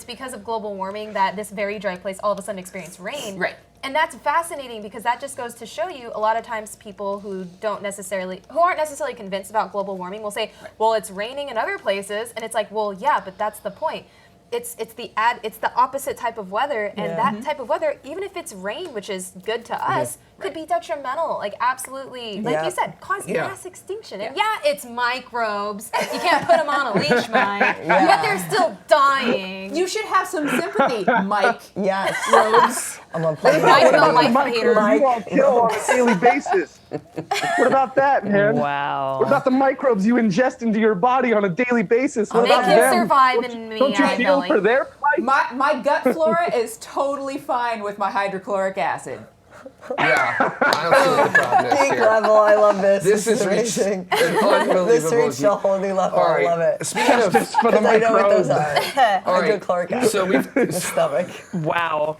because of global warming that this very dry place all of a sudden experienced rain. Right. And that's fascinating because that just goes to show you a lot of times people who aren't necessarily convinced about global warming will say, well, it's raining in other places, and it's like, well, yeah, but that's the point. It's the opposite type of weather, and that type of weather, even if it's rain, which is good to us, could be detrimental. Like absolutely, like you said, cause mass extinction. And it's microbes. You can't put them on a leash, Mike. But they're still dying. You should have some sympathy, Mike. Yes. Rhodes. I'm gonna play Mike, that. the life hater. You all kill on a daily basis. What about that, man? Wow. What about the microbes you ingest into your body on a daily basis? What They about can them? survive in me. Don't you I feel know. for their plight? My gut flora is totally fine with my hydrochloric acid. Yeah, I don't see what the problem is Peak here. level. I love this. This is amazing. unbelievable. This reached a whole new level. All I right. love it. Speaking of, For the I know what those microbes. are. All right. Hydrochloric acid. so we've in the stomach. Wow.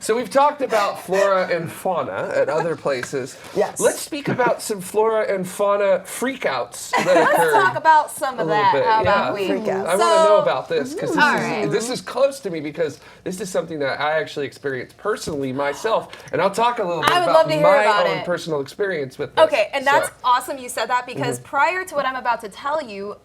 So we've talked about flora and fauna at other places. Yes. Let's speak about some flora and fauna freakouts that Let's occurred. talk about some of little that. bit, How yeah. about we? Freakouts. I want to know about this because Alright. this is close to me because this is something that I actually experienced personally myself, and I'll talk a little bit I would about love to hear my about own it. personal experience with this. Okay, and that's So, awesome you said that because prior to what I'm about to tell you,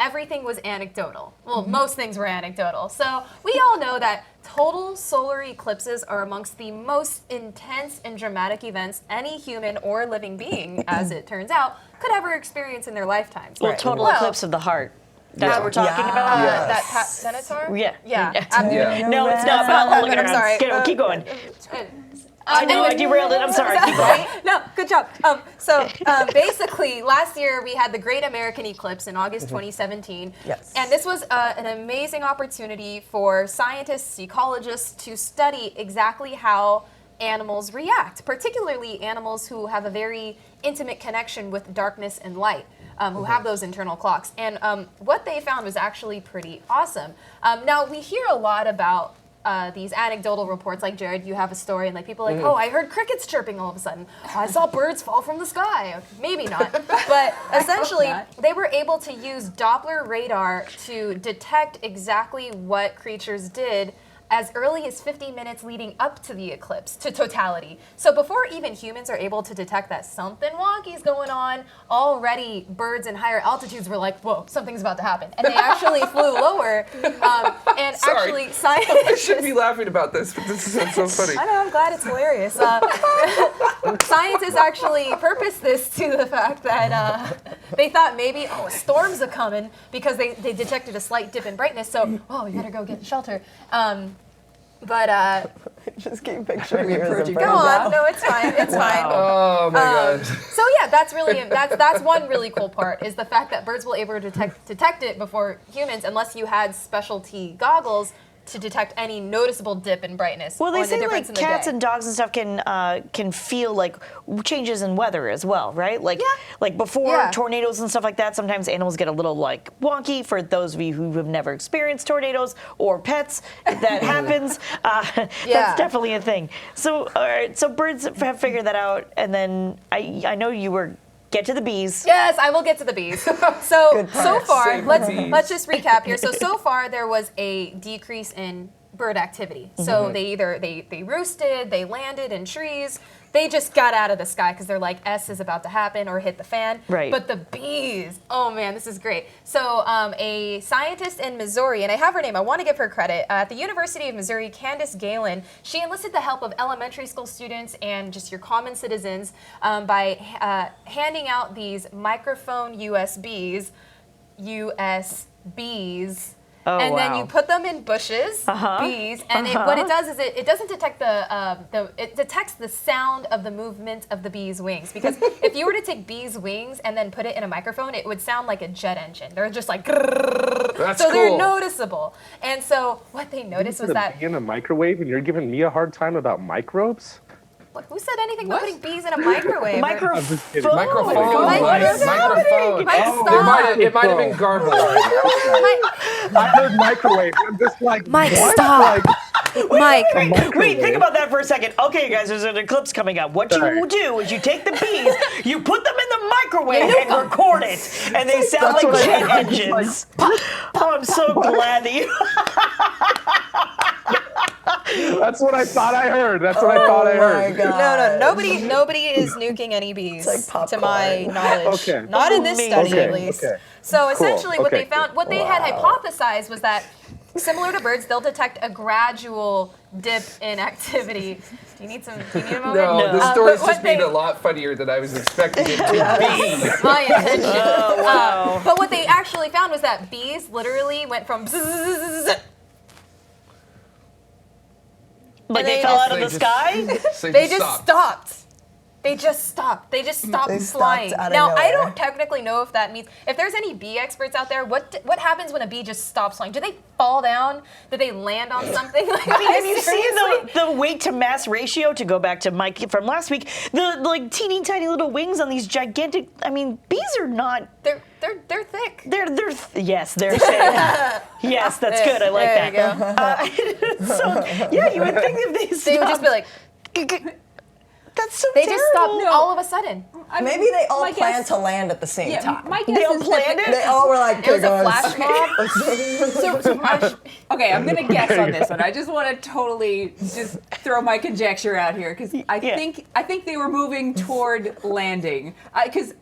everything was anecdotal. Well, most things were anecdotal. So we all know that total solar eclipses are amongst the most intense and dramatic events any human or living being, as it turns out, could ever experience in their lifetimes. Well, total Well, eclipse of the heart. That's what we're talking Yeah. about? Yes. That Pat Senator? Yeah. Yeah. Yeah. No, it's not. But look at I'm her. sorry. Keep going. I know, I anyways, derailed it. I'm sorry. Keep going. Right? No, good job. So basically, last year we had the Great American Eclipse in August 2017. Yes. And this was an amazing opportunity for scientists, ecologists to study exactly how animals react, particularly animals who have a very intimate connection with darkness and light. Who have those internal clocks. And what they found was actually pretty awesome. Now, we hear a lot about these anecdotal reports, like Jared, you have a story, and like people are like, oh, I heard crickets chirping all of a sudden. I saw birds fall from the sky. Maybe not, but essentially they were able to use Doppler radar to detect exactly what creatures did as early as 50 minutes leading up to the eclipse, to totality. So before even humans are able to detect that something wonky's going on, already birds in higher altitudes were like, whoa, something's about to happen. And they actually flew lower. And Sorry. actually, scientists... I shouldn't be laughing about this, but this is so funny. I know, I'm glad it's hilarious. Scientists actually purposed this to the fact that they thought maybe, oh, storms are coming because they detected a slight dip in brightness, so, oh, we better go get shelter. Just keep picturing you as a bird. Go on, no, it's fine, it's fine. Oh my god. So yeah, that's one really cool part is the fact that birds will able to detect it before humans, unless you had specialty goggles to detect any noticeable dip in brightness. Well, they or the say difference like in the cats day. and dogs and stuff can feel like changes in weather as well, right? Like like before tornadoes and stuff like that. Sometimes animals get a little like wonky. For those of you who have never experienced tornadoes or pets, that happens. That's definitely a thing. So all right, so birds have figured that out, and then I know you were. Get to the bees. Yes, I will get to the bees. So far, Save the bees. let's just recap here. So far there was a decrease in bird activity. So they either they roosted, they landed in trees, they just got out of the sky because they're like S is about to happen or hit the fan. Right. But the bees, oh man, this is great. So a scientist in Missouri, and I have her name, I want to give her credit, at the University of Missouri, Candace Galen, she enlisted the help of elementary school students and just your common citizens by handing out these microphone USBs, Oh, and then wow. you put them in bushes, bees, and what it does is it doesn't detect it detects the sound of the movement of the bee's wings. Because if you were to take bees' wings and then put it in a microphone, it would sound like a jet engine. They're just like, That's so cool. they're noticeable. And so what they noticed was that, in a microwave, and you're giving me a hard time about microbes. who said anything about putting bees in a microwave? Microphone. Microphone. Microphone. Mike, stop. It might have been garbled. I heard microwave. I'm just like, Mike, what? stop. Mike. Wait, think about that for a second. Okay, guys, there's an eclipse coming up. What you do is you take the bees, you put them in the microwave and record it, and they sound That's like what I jet heard. engines. Oh, I'm so glad that you. That's what I thought I heard. That's what I thought I heard. No, nobody is nuking any bees, It's like to my popcorn. knowledge. Okay. Not in this study, Okay, at least. okay. So essentially, what Okay. they found, what they had hypothesized was that, similar to birds, they'll detect a gradual dip in activity. Do you need a moment? No, the story's but just what being a lot funnier than I was expecting it to be. My intention. But what they actually found was that bees literally went from bzzz, Like And they they fell just- out of the sky? they just stopped. They just stopped. They just stopped They stopped flying. out of Now, I nowhere. don't technically know if that means, if there's any bee experts out there, what happens when a bee just stops flying? Do they fall down? Do they land on something? Like, I mean, have you seriously? seen the weight to mass ratio, to go back to Mike from last week, the like teeny tiny little wings on these gigantic, I mean, bees are not, They're thick. yes, they're thick. Yes, that's good, I like there that. you go. So, yeah, you would think if They would just be like, that's so they terrible. just stopped all of a sudden. Maybe they all my planned guess- to land at the same time. My guess They all is planned that it? They all were like, It was a "Okay, flash mob. Okay, I'm gonna guess on this one. I just want to totally just throw my conjecture out here because I think they were moving toward landing. Because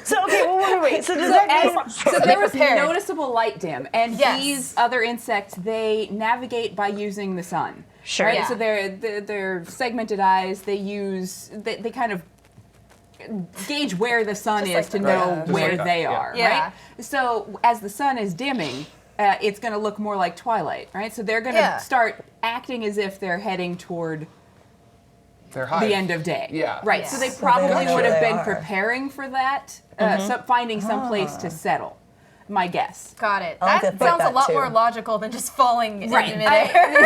So, okay, well, wait. So does that mean... so there was prepared. noticeable light dim, and Yes. these other insects they navigate by using the sun. Sure. Right? Yeah. So they're segmented eyes. They kind of gauge where the sun Just is like to that. know Right. Just where like that, they yeah. are. Yeah. Right. So as the sun is dimming, it's going to look more like twilight. Right. So they're going to Yeah. start acting as if they're heading toward They're high. the end of day. Yeah. Right. Yeah. So they So they probably don't know would where have they been are. preparing for that, finding some place to settle. my guess. Got it. I like That to think sounds a that lot too. more logical than just falling Right. in midair.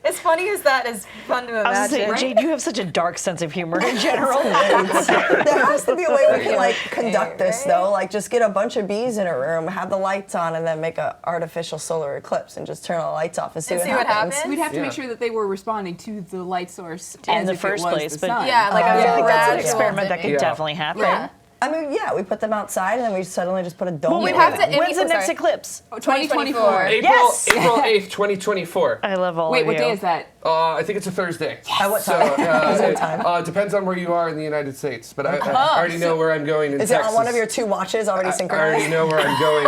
As funny as that is fun to I was imagine. saying, Jade, you have such a dark sense of humor in general. There has to be a way we can like conduct this though. Like just get a bunch of bees in a room, have the lights on, and then make an artificial solar eclipse and just turn all the lights off and see what happens. We'd have to make sure that they were responding to the light source In as the if it first was place, the but sun. Yeah, like I feel a like that's an gradual Experiment that dimming. could definitely happen. Yeah. I mean, yeah, we put them outside and then we suddenly just put a dome. Well, We'd over have it. to- When's the I'm next sorry. eclipse? 2024. Yes! April 8th, 2024. I love all Wait, of what you. day is that? I think it's a Thursday. At what So, time? Is it time? it depends on where you are in the United States, but I already know where I'm going in Is it Texas. on one of your two watches already I synchronized? already know where I'm going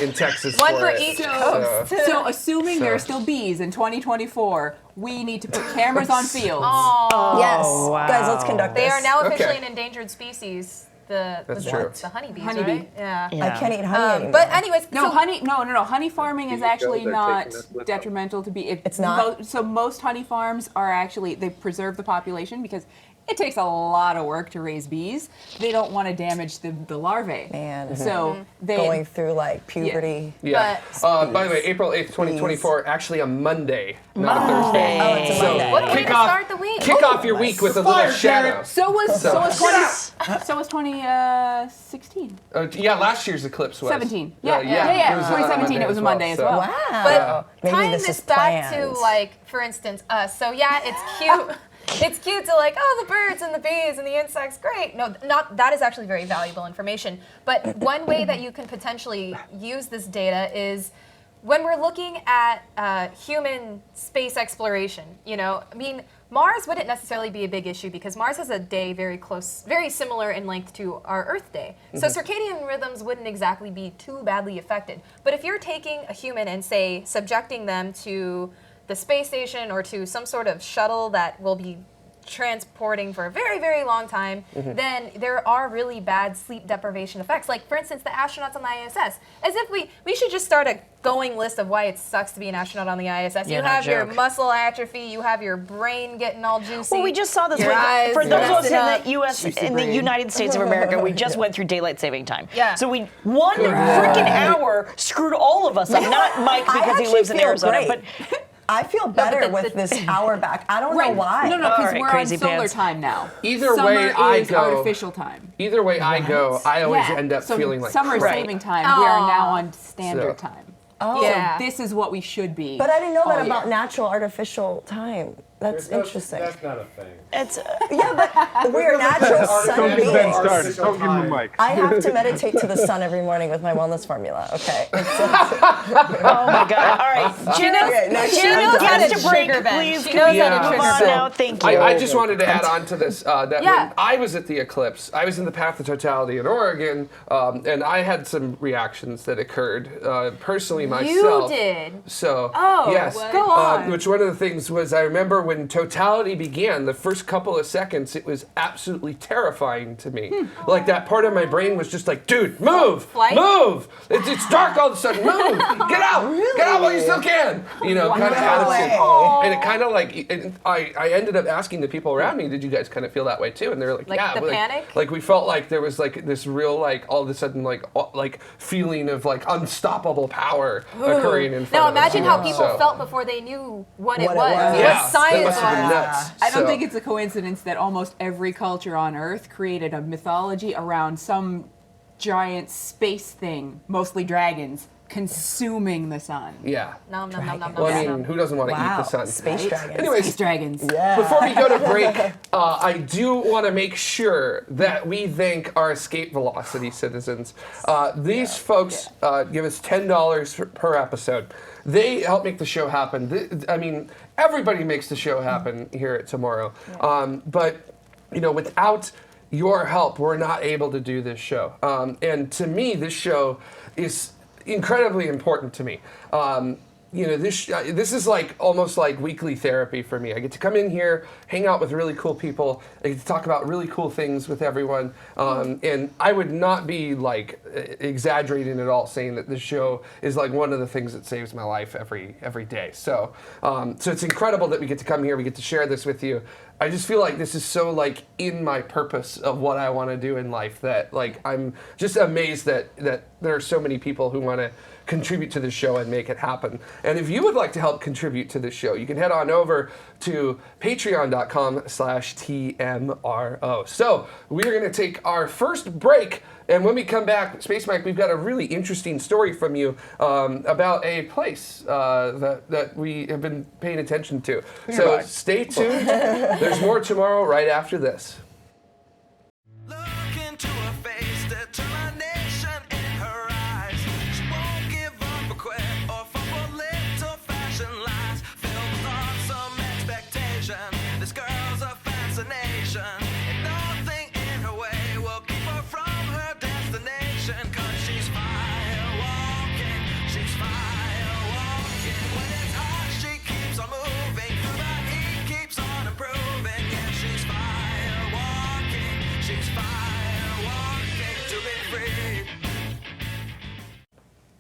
in Texas. One for it. each So- coast. So assuming there are still bees in 2024, we need to put cameras on fields. Yes. wow. Guys, let's conduct They this. are now officially Okay. an endangered species. That's the true. The honeybees, Honeybee. right? Yeah. Yeah. I can't eat honey anymore. But anyways, No, so honey. No. Honey farming is actually they're not taking us with them. detrimental to bee. It's not? So most honey farms are actually they preserve the population because it takes a lot of work to raise bees. They don't want to damage the larvae. Man. So they Going through like puberty. Yeah. But- By the way, April 8th, 2024, actually a Monday, not a Thursday. Oh, it's a So Monday. what a way kick to off, start the week. kick off your week with a little shadow. So was 2016. Yeah, last year's eclipse was 17. Yeah, Yeah. it was 2017. It was a Monday as well. Wow. But Maybe tying this this is back to planned. like, for instance, us. So yeah, it's cute. It's cute to like, oh, the birds and the bees and the insects, great. No, not that is actually very valuable information. But one way that you can potentially use this data is when we're looking at human space exploration. You know, I mean, Mars wouldn't necessarily be a big issue because Mars has a day very close, very similar in length to our Earth day. So circadian rhythms wouldn't exactly be too badly affected. But if you're taking a human and say subjecting them to the space station or to some sort of shuttle that will be transporting for a very, very long time, then there are really bad sleep deprivation effects. Like, for instance, the astronauts on the ISS. As if we should just start a going list of why it sucks to be an astronaut on the ISS. Yeah, You no have your joke. muscle atrophy, you have your brain getting all juicy. Well, we just saw this Your with, eyes for those of us messing in up. the U.S. Juicy in the brain. United States of America, we just went through daylight saving time. Yeah. So one freaking hour screwed all of us up. Not Mike I because he actually lives in feel Arizona, great. but I feel better but with this hour back. I don't know why. No, All because right, we're on crazy solar pants. time now. Either Summer way I is go- artificial time. Either way I go, I always Yeah. end up So feeling like summer crap. saving time. We are now on standard So- time. Oh. Yeah. So this is what we should be. But I didn't know all that year. about natural artificial time. That's interesting. That's not a thing. it's Yeah, but we're natural sun Don't get Ben beings. started. Don't give him the mic. I have to meditate to the sun every morning with my wellness formula. Okay. oh my god. All right, Gina, Okay, next Gina I'm done. gets to break, trigger Ben. please. She Can knows we how to move trigger on Ben. now? Thank you. I just wanted to add on to this that Yeah. when I was at the eclipse, I was in the path of totality in Oregon, and I had some reactions that occurred personally myself. You did. So Oh, yes, go on. which one of the things was I remember when totality began, the first couple of seconds, it was absolutely terrifying to me. Like that part of my brain was just like, dude, move, Flight? move. It's dark all of a sudden. Move, get out while you still can. You know, kind of attitude. And it kind of like I ended up asking the people around me, did you guys kind of feel that way too? And they were like, Like yeah, the panic? Like we felt like there was like this real like all of a sudden like feeling of like unstoppable power occurring in front Now of us. imagine you how know, people so- felt before they knew what it What it was. was. Yeah, What science that must have been was. nuts. I don't So- think it's a coincidence that almost every culture on Earth created a mythology around some giant space thing, mostly dragons, consuming the sun. Yeah. Nom, nom, nom, nom, Well, I nom, mean, nom. who doesn't want to eat Wow. the sun? Space Right? dragons. Anyways, Space dragons. Yeah. before we go to break, I do want to make sure that we thank our escape velocity citizens. These folks give us $10 per episode. They help make the show happen. I mean, everybody makes the show happen here at Tomorrow. But, you know, without your help, we're not able to do this show. And to me, this show is incredibly important to me. this is like almost like weekly therapy for me. I get to come in here, hang out with really cool people. I get to talk about really cool things with everyone. And I would not be like exaggerating at all saying that this show is like one of the things that saves my life every day. So it's incredible that we get to come here. We get to share this with you. I just feel like this is so like in my purpose of what I want to do in life that like I'm just amazed that there are so many people who want to contribute to this show and make it happen. And if you would like to help contribute to this show, you can head on over to patreon.com/TMRO. So we're going to take our first break, and when we come back, Space Mike, we've got a really interesting story from you about a place that we have been paying attention to. So stay tuned. There's more tomorrow right after this. Look into her face, determination in her eyes. She won't give up or quit or fall for little fashion lies. Filled with awesome expectation, this girl's a fascination. And nothing in her way will keep her from her destination. 'Cause she's fire walking, she's fire walking. When it's hot, she keeps on moving. Through the heat, keeps on improving. Yeah, she's fire walking, she's fire walking to be free.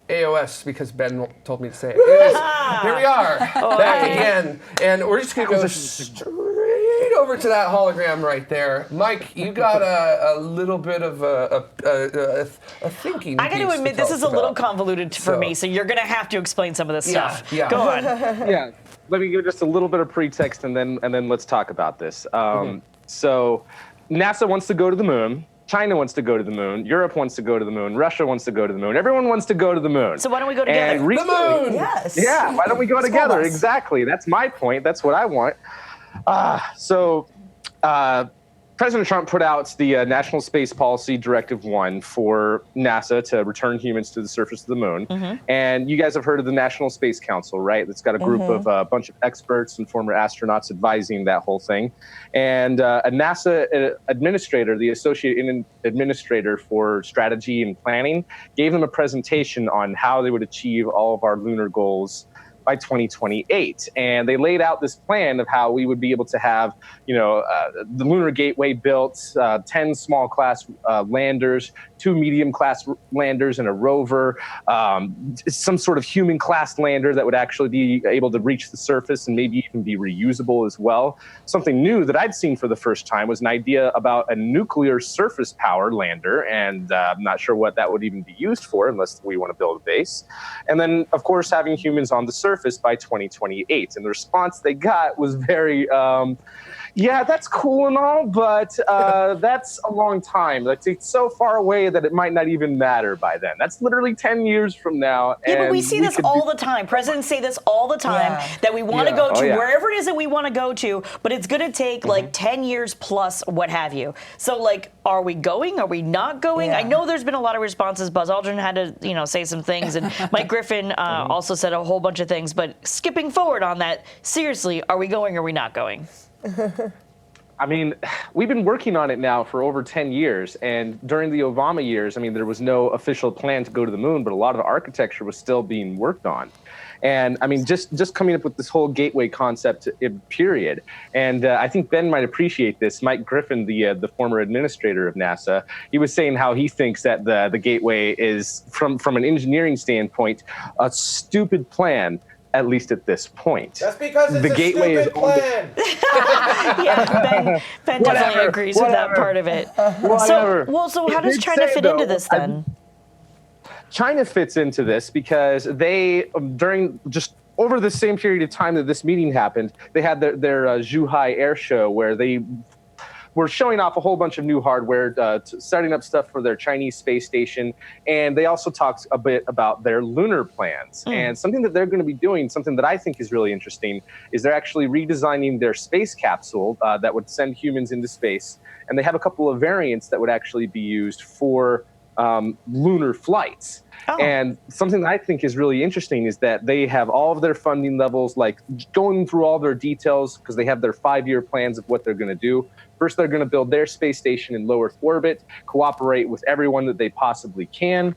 AOS, because Ben told me to say it. Anyways, here we are, back again, and we're just going to go straight over to that hologram right there. Mike, you got a little bit of a thinking I got to piece admit, tell this is us a little about. convoluted for me, so you're going to have to explain some of this stuff. Yeah. Go on. Yeah, let me give just a little bit of pretext, and then let's talk about this. So, NASA wants to go to the moon. China wants to go to the moon. Europe wants to go to the moon. Russia wants to go to the moon. Everyone wants to go to the moon. So why don't we go together? And recently, the moon! Yes. Yeah, why don't we go together? bus. Exactly. That's my point. That's what I want. President Trump put out the National Space Policy Directive 1 for NASA to return humans to the surface of the moon. And you guys have heard of the National Space Council, right? It's got a group of a bunch of experts and former astronauts advising that whole thing. And a NASA administrator, the Associate Administrator for Strategy and Planning, gave them a presentation on how they would achieve all of our lunar goals by 2028. And they laid out this plan of how we would be able to have, the Lunar Gateway built, 10 small class landers, 2 medium class landers and a rover, some sort of human class lander that would actually be able to reach the surface and maybe even be reusable as well. Something new that I'd seen for the first time was an idea about a nuclear surface powered lander. And I'm not sure what that would even be used for unless we want to build a base. And then, of course, having humans on the surface by 2028. And the response they got was very, yeah, that's cool and all, but that's a long time. It's so far away that it might not even matter by then. That's literally 10 years from now. Yeah, but we see this all the time. Presidents say this all the time, that we want to go to wherever it is that we want to go to, but it's going to take like 10 years plus what have you. So like, are we going? Are we not going? I know there's been a lot of responses. Buzz Aldrin had to, say some things, and Mike Griffin also said a whole bunch of things, but skipping forward on that, seriously, are we going or are we not going? I mean, we've been working on it now for over 10 years. And during the Obama years, there was no official plan to go to the moon, but a lot of the architecture was still being worked on. And just coming up with this whole gateway concept, period. And I think Ben might appreciate this. Mike Griffin, the former administrator of NASA, he was saying how he thinks that the gateway is, from an engineering standpoint, a stupid plan. At least at this point. That's because it's the a gateway stupid plan. Ben definitely agrees with that part of it. So how does China fit into this then? China fits into this because they, during just over the same period of time that this meeting happened, they had their Zhuhai air show where they were showing off a whole bunch of new hardware, setting up stuff for their Chinese space station. And they also talked a bit about their lunar plans. And something that they're going to be doing, something that I think is really interesting, is they're actually redesigning their space capsule that would send humans into space. And they have a couple of variants that would actually be used for lunar flights. And something that I think is really interesting is that they have all of their funding levels, like going through all their details, because they have their 5-year plans of what they're going to do. First, they're going to build their space station in low Earth orbit, cooperate with everyone that they possibly can.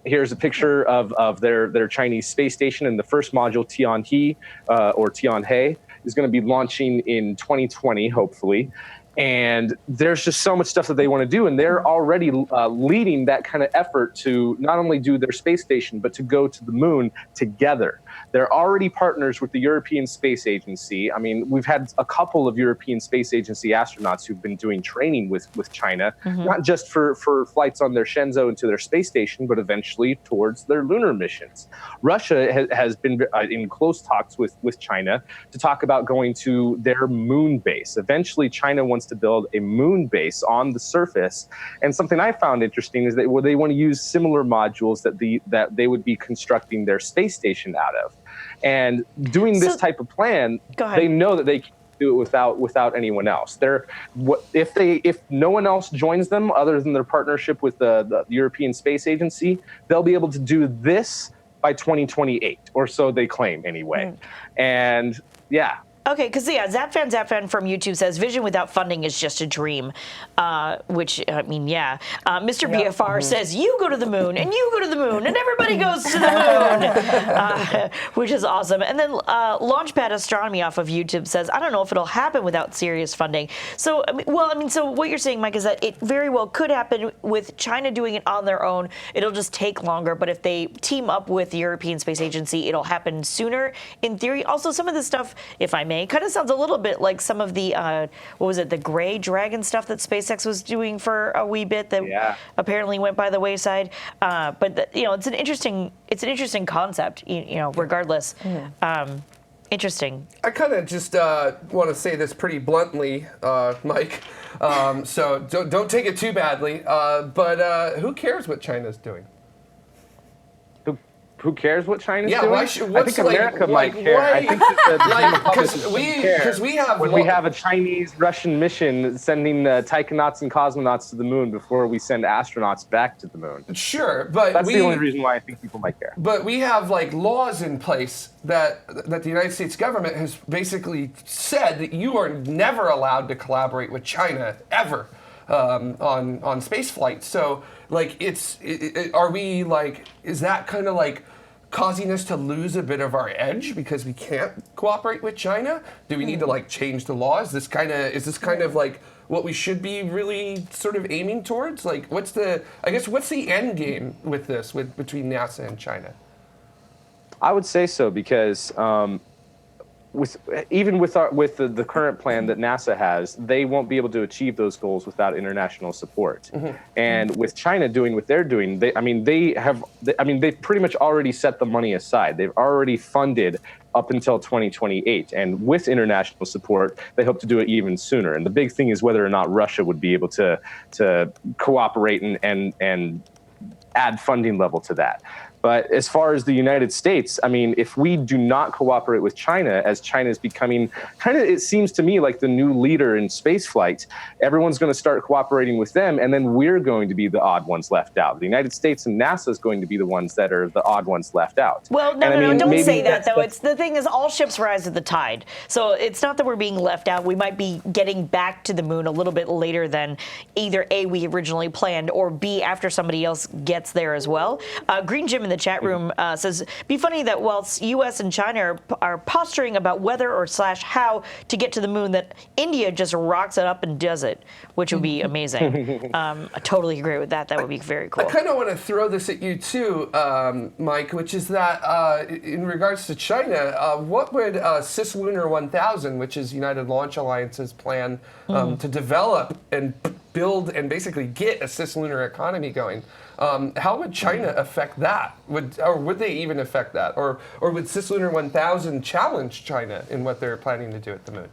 Here's a picture of their Chinese space station, and the first module, Tianhe, or Tianhe, is going to be launching in 2020, hopefully. And there's just so much stuff that they want to do, and they're already leading that kind of effort to not only do their space station, but to go to the moon together. They're already partners with the European Space Agency. I mean, we've had a couple of European Space Agency astronauts who've been doing training with China, not just for flights on their Shenzhou into their space station, but eventually towards their lunar missions. Russia has been in close talks with China to talk about going to their moon base. Eventually, China wants to build a moon base on the surface. And something I found interesting is that they want to use similar modules that they would be constructing their space station out of. And doing this type of plan, they know that they can do it without anyone else. If no one else joins them other than their partnership with the European Space Agency, they'll be able to do this by 2028, or so they claim anyway. And yeah. Okay, because Zapfan from YouTube says vision without funding is just a dream, which, I mean, yeah. Mr. BFR says you go to the moon and you go to the moon and everybody goes to the moon, which is awesome. And then Launchpad Astronomy off of YouTube says, I don't know if it'll happen without serious funding. So, so what you're saying, Mike, is that it very well could happen with China doing it on their own. It'll just take longer, but if they team up with the European Space Agency, it'll happen sooner in theory. Also, some of this stuff, if I may, kind of sounds a little bit like some of the the Gray Dragon stuff that SpaceX was doing for a wee bit that apparently went by the wayside. But it's an interesting concept. Regardless. Interesting. I kind of just want to say this pretty bluntly, Mike. So don't take it too badly. But who cares what China's doing? Who cares what China's doing? I think America might care. I think because we have we have a Chinese Russian mission sending taikonauts and cosmonauts to the moon before we send astronauts back to the moon. Sure, but that's the only reason why I think people might care. But we have laws in place that the United States government has basically said that you are never allowed to collaborate with China ever on space flight. So is that kind of causing us to lose a bit of our edge because we can't cooperate with China? Do we need to change the law? Is this kind of what we should be really sort of aiming towards? What's the end game with this between NASA and China? I would say so because with the current plan that NASA has, they won't be able to achieve those goals without international support. And with China doing what they're doing, they've pretty much already set the money aside. They've already funded up until 2028, and with international support, they hope to do it even sooner. And the big thing is whether or not Russia would be able to cooperate and add funding level to that. But as far as the United States, if we do not cooperate with China, as China is becoming it seems to me like the new leader in spaceflight, everyone's going to start cooperating with them, and then we're going to be the odd ones left out. The United States and NASA is going to be the ones that are the odd ones left out. Well, no, don't say that, though. The thing is, all ships rise at the tide. So it's not that we're being left out. We might be getting back to the moon a little bit later than either A, we originally planned, or B, after somebody else gets there as well. Green Jim in the chat room says, be funny that whilst U.S. and China are posturing about whether or / how to get to the moon, that India just rocks it up and does it, which would be amazing. I totally agree with that. That would be very cool. I kind of want to throw this at you too, Mike, which is that in regards to China, what would Cislunar 1000, which is United Launch Alliance's plan to develop and build and basically get a cislunar economy going, how would China affect that? Would they even affect that? Or would Cislunar 1000 challenge China in what they're planning to do at the moon?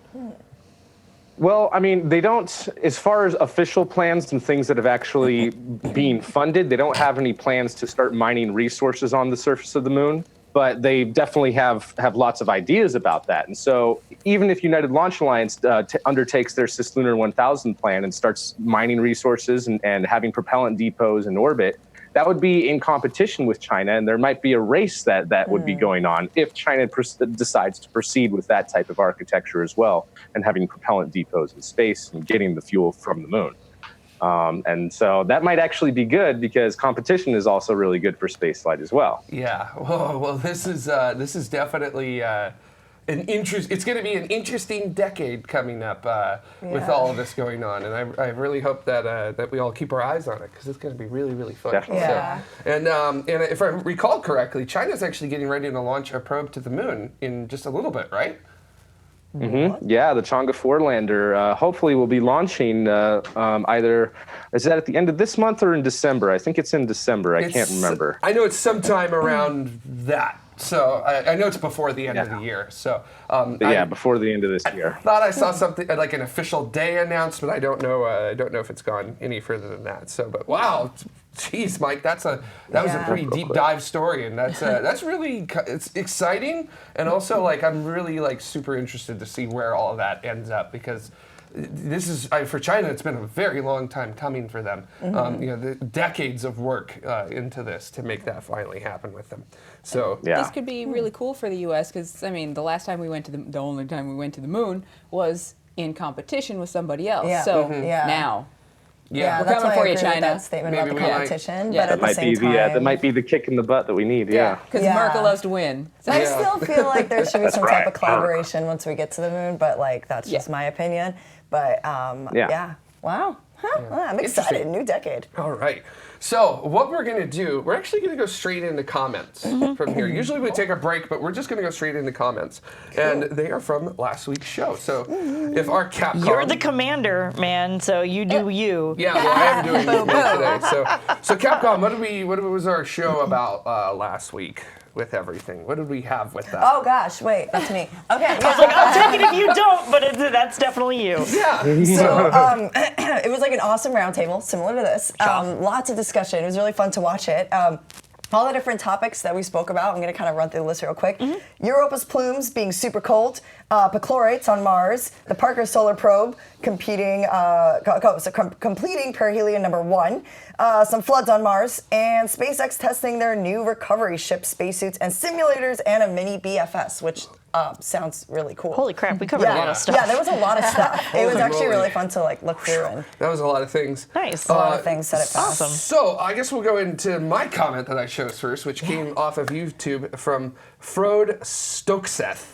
Well, they don't, as far as official plans and things that have actually been funded, they don't have any plans to start mining resources on the surface of the moon. But they definitely have lots of ideas about that. And so even if United Launch Alliance undertakes their Cislunar 1000 plan and starts mining resources and having propellant depots in orbit, that would be in competition with China, and there might be a race that would be going on if China decides to proceed with that type of architecture as well, and having propellant depots in space and getting the fuel from the moon. And so that might actually be good because competition is also really good for spaceflight as well. Yeah. Well, this is definitely it's going to be an interesting decade coming up with all of this going on, and I really hope that we all keep our eyes on it because it's going to be really, really fun. Definitely. Yeah. So, and if I recall correctly, China's actually getting ready to launch a probe to the moon in just a little bit, right? Mm-hmm. Yeah, the Chang'e 4 lander hopefully will be launching either, is that at the end of this month or in December? I think it's in December. I can't remember. I know it's sometime around that. So I know it's before the end of the year. So before the end of this year. I thought I saw something like an official day announcement. I don't know. I don't know if it's gone any further than that. So, but wow, geez, Mike, that was a pretty deep dive story, and that's really it's exciting, and also like I'm really like super interested to see where all of that ends up because. This is for China. It's been a very long time coming for them. The decades of work into this to make that finally happen with them. So this could be really cool for the U.S. because I mean, the last time we went to the only time we went to the moon was in competition with somebody else. Yeah. So Yeah. now. Yeah, we're that's coming why for I you, agree with China. that statement Maybe about the we might- competition, Yeah. but at the same time, that might be the kick in the butt that we need. Yeah. Because Yeah. America loves to win. So I still feel like there should be some type right. of collaboration once we get to the moon, but like that's just my opinion. But Yeah. Wow. Huh. Well, I'm excited. Interesting. New decade. all right. So what we're going to do, we're actually going to go straight into comments from here. Usually we take a break, but we're just going to go straight into comments. And they are from last week's show. So if our Capcom... You're the commander, man, so you do you. Yeah, well, I am doing it today. So Capcom, what was our show about last week with everything? What did we have with that? Oh gosh, wait, that's me. Okay. I'll take it if you don't, but that's definitely you. Yeah. So it was like an awesome roundtable, similar to this. Lots of discussion. It was really fun to watch it. All the different topics that we spoke about, I'm going to kind of run through the list real quick. Europa's plumes being super cold, perchlorates on Mars, the Parker Solar Probe completing perihelion number 1, some floods on Mars, and SpaceX testing their new recovery ship spacesuits and simulators and a mini BFS, which sounds really cool. Holy crap, we covered a lot of stuff. Yeah, there was a lot of stuff. It was Holy actually moly. really fun to like look through and That was a lot of things. Nice. a lot of things said it fast. Awesome. So I guess we'll go into my comment that I chose first, which came off of YouTube from Frode Stokseth.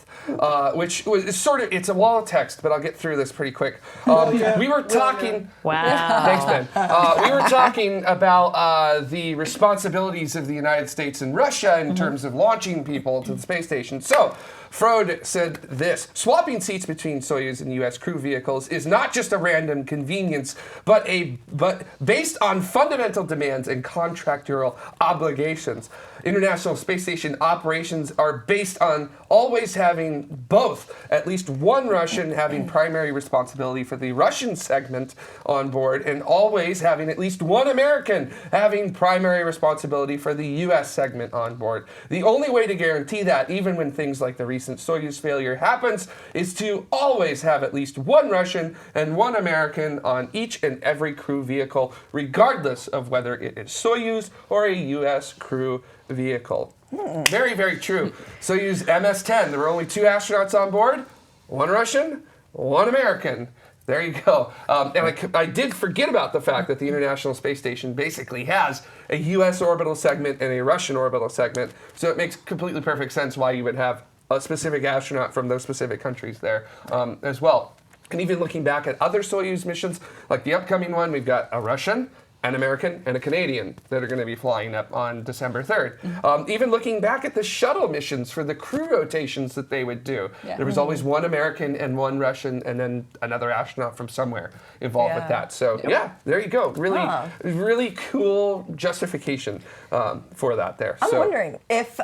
Which was it's a wall of text, but I'll get through this pretty quick. We were talking. Wow. Thanks, Ben. We were talking about the responsibilities of the United States and Russia in terms of launching people to the space station. So, Frode said this: swapping seats between Soyuz and U.S. crew vehicles is not just a random convenience, but based on fundamental demands and contractual obligations. International Space Station operations are based on always having both, at least one Russian having primary responsibility for the Russian segment on board, and always having at least one American having primary responsibility for the U.S. segment on board. The only way to guarantee that, even when things like the recent Soyuz failure happens, is to always have at least one Russian and one American on each and every crew vehicle, regardless of whether it is Soyuz or a U.S. crew vehicle. Very, very true. Soyuz MS-10, there were only 2 astronauts on board, 1 Russian, 1 American. There you go. And I did forget about the fact that the International Space Station basically has a U.S. orbital segment and a Russian orbital segment, so it makes completely perfect sense why you would have a specific astronaut from those specific countries there as well. And even looking back at other Soyuz missions, like the upcoming one, we've got a Russian, an American, and a Canadian that are going to be flying up on December 3rd. Even looking back at the shuttle missions for the crew rotations that they would do, there was always 1 American and 1 Russian, and then another astronaut from somewhere involved with that. So there you go. Really, really cool justification for that there. I'm wondering if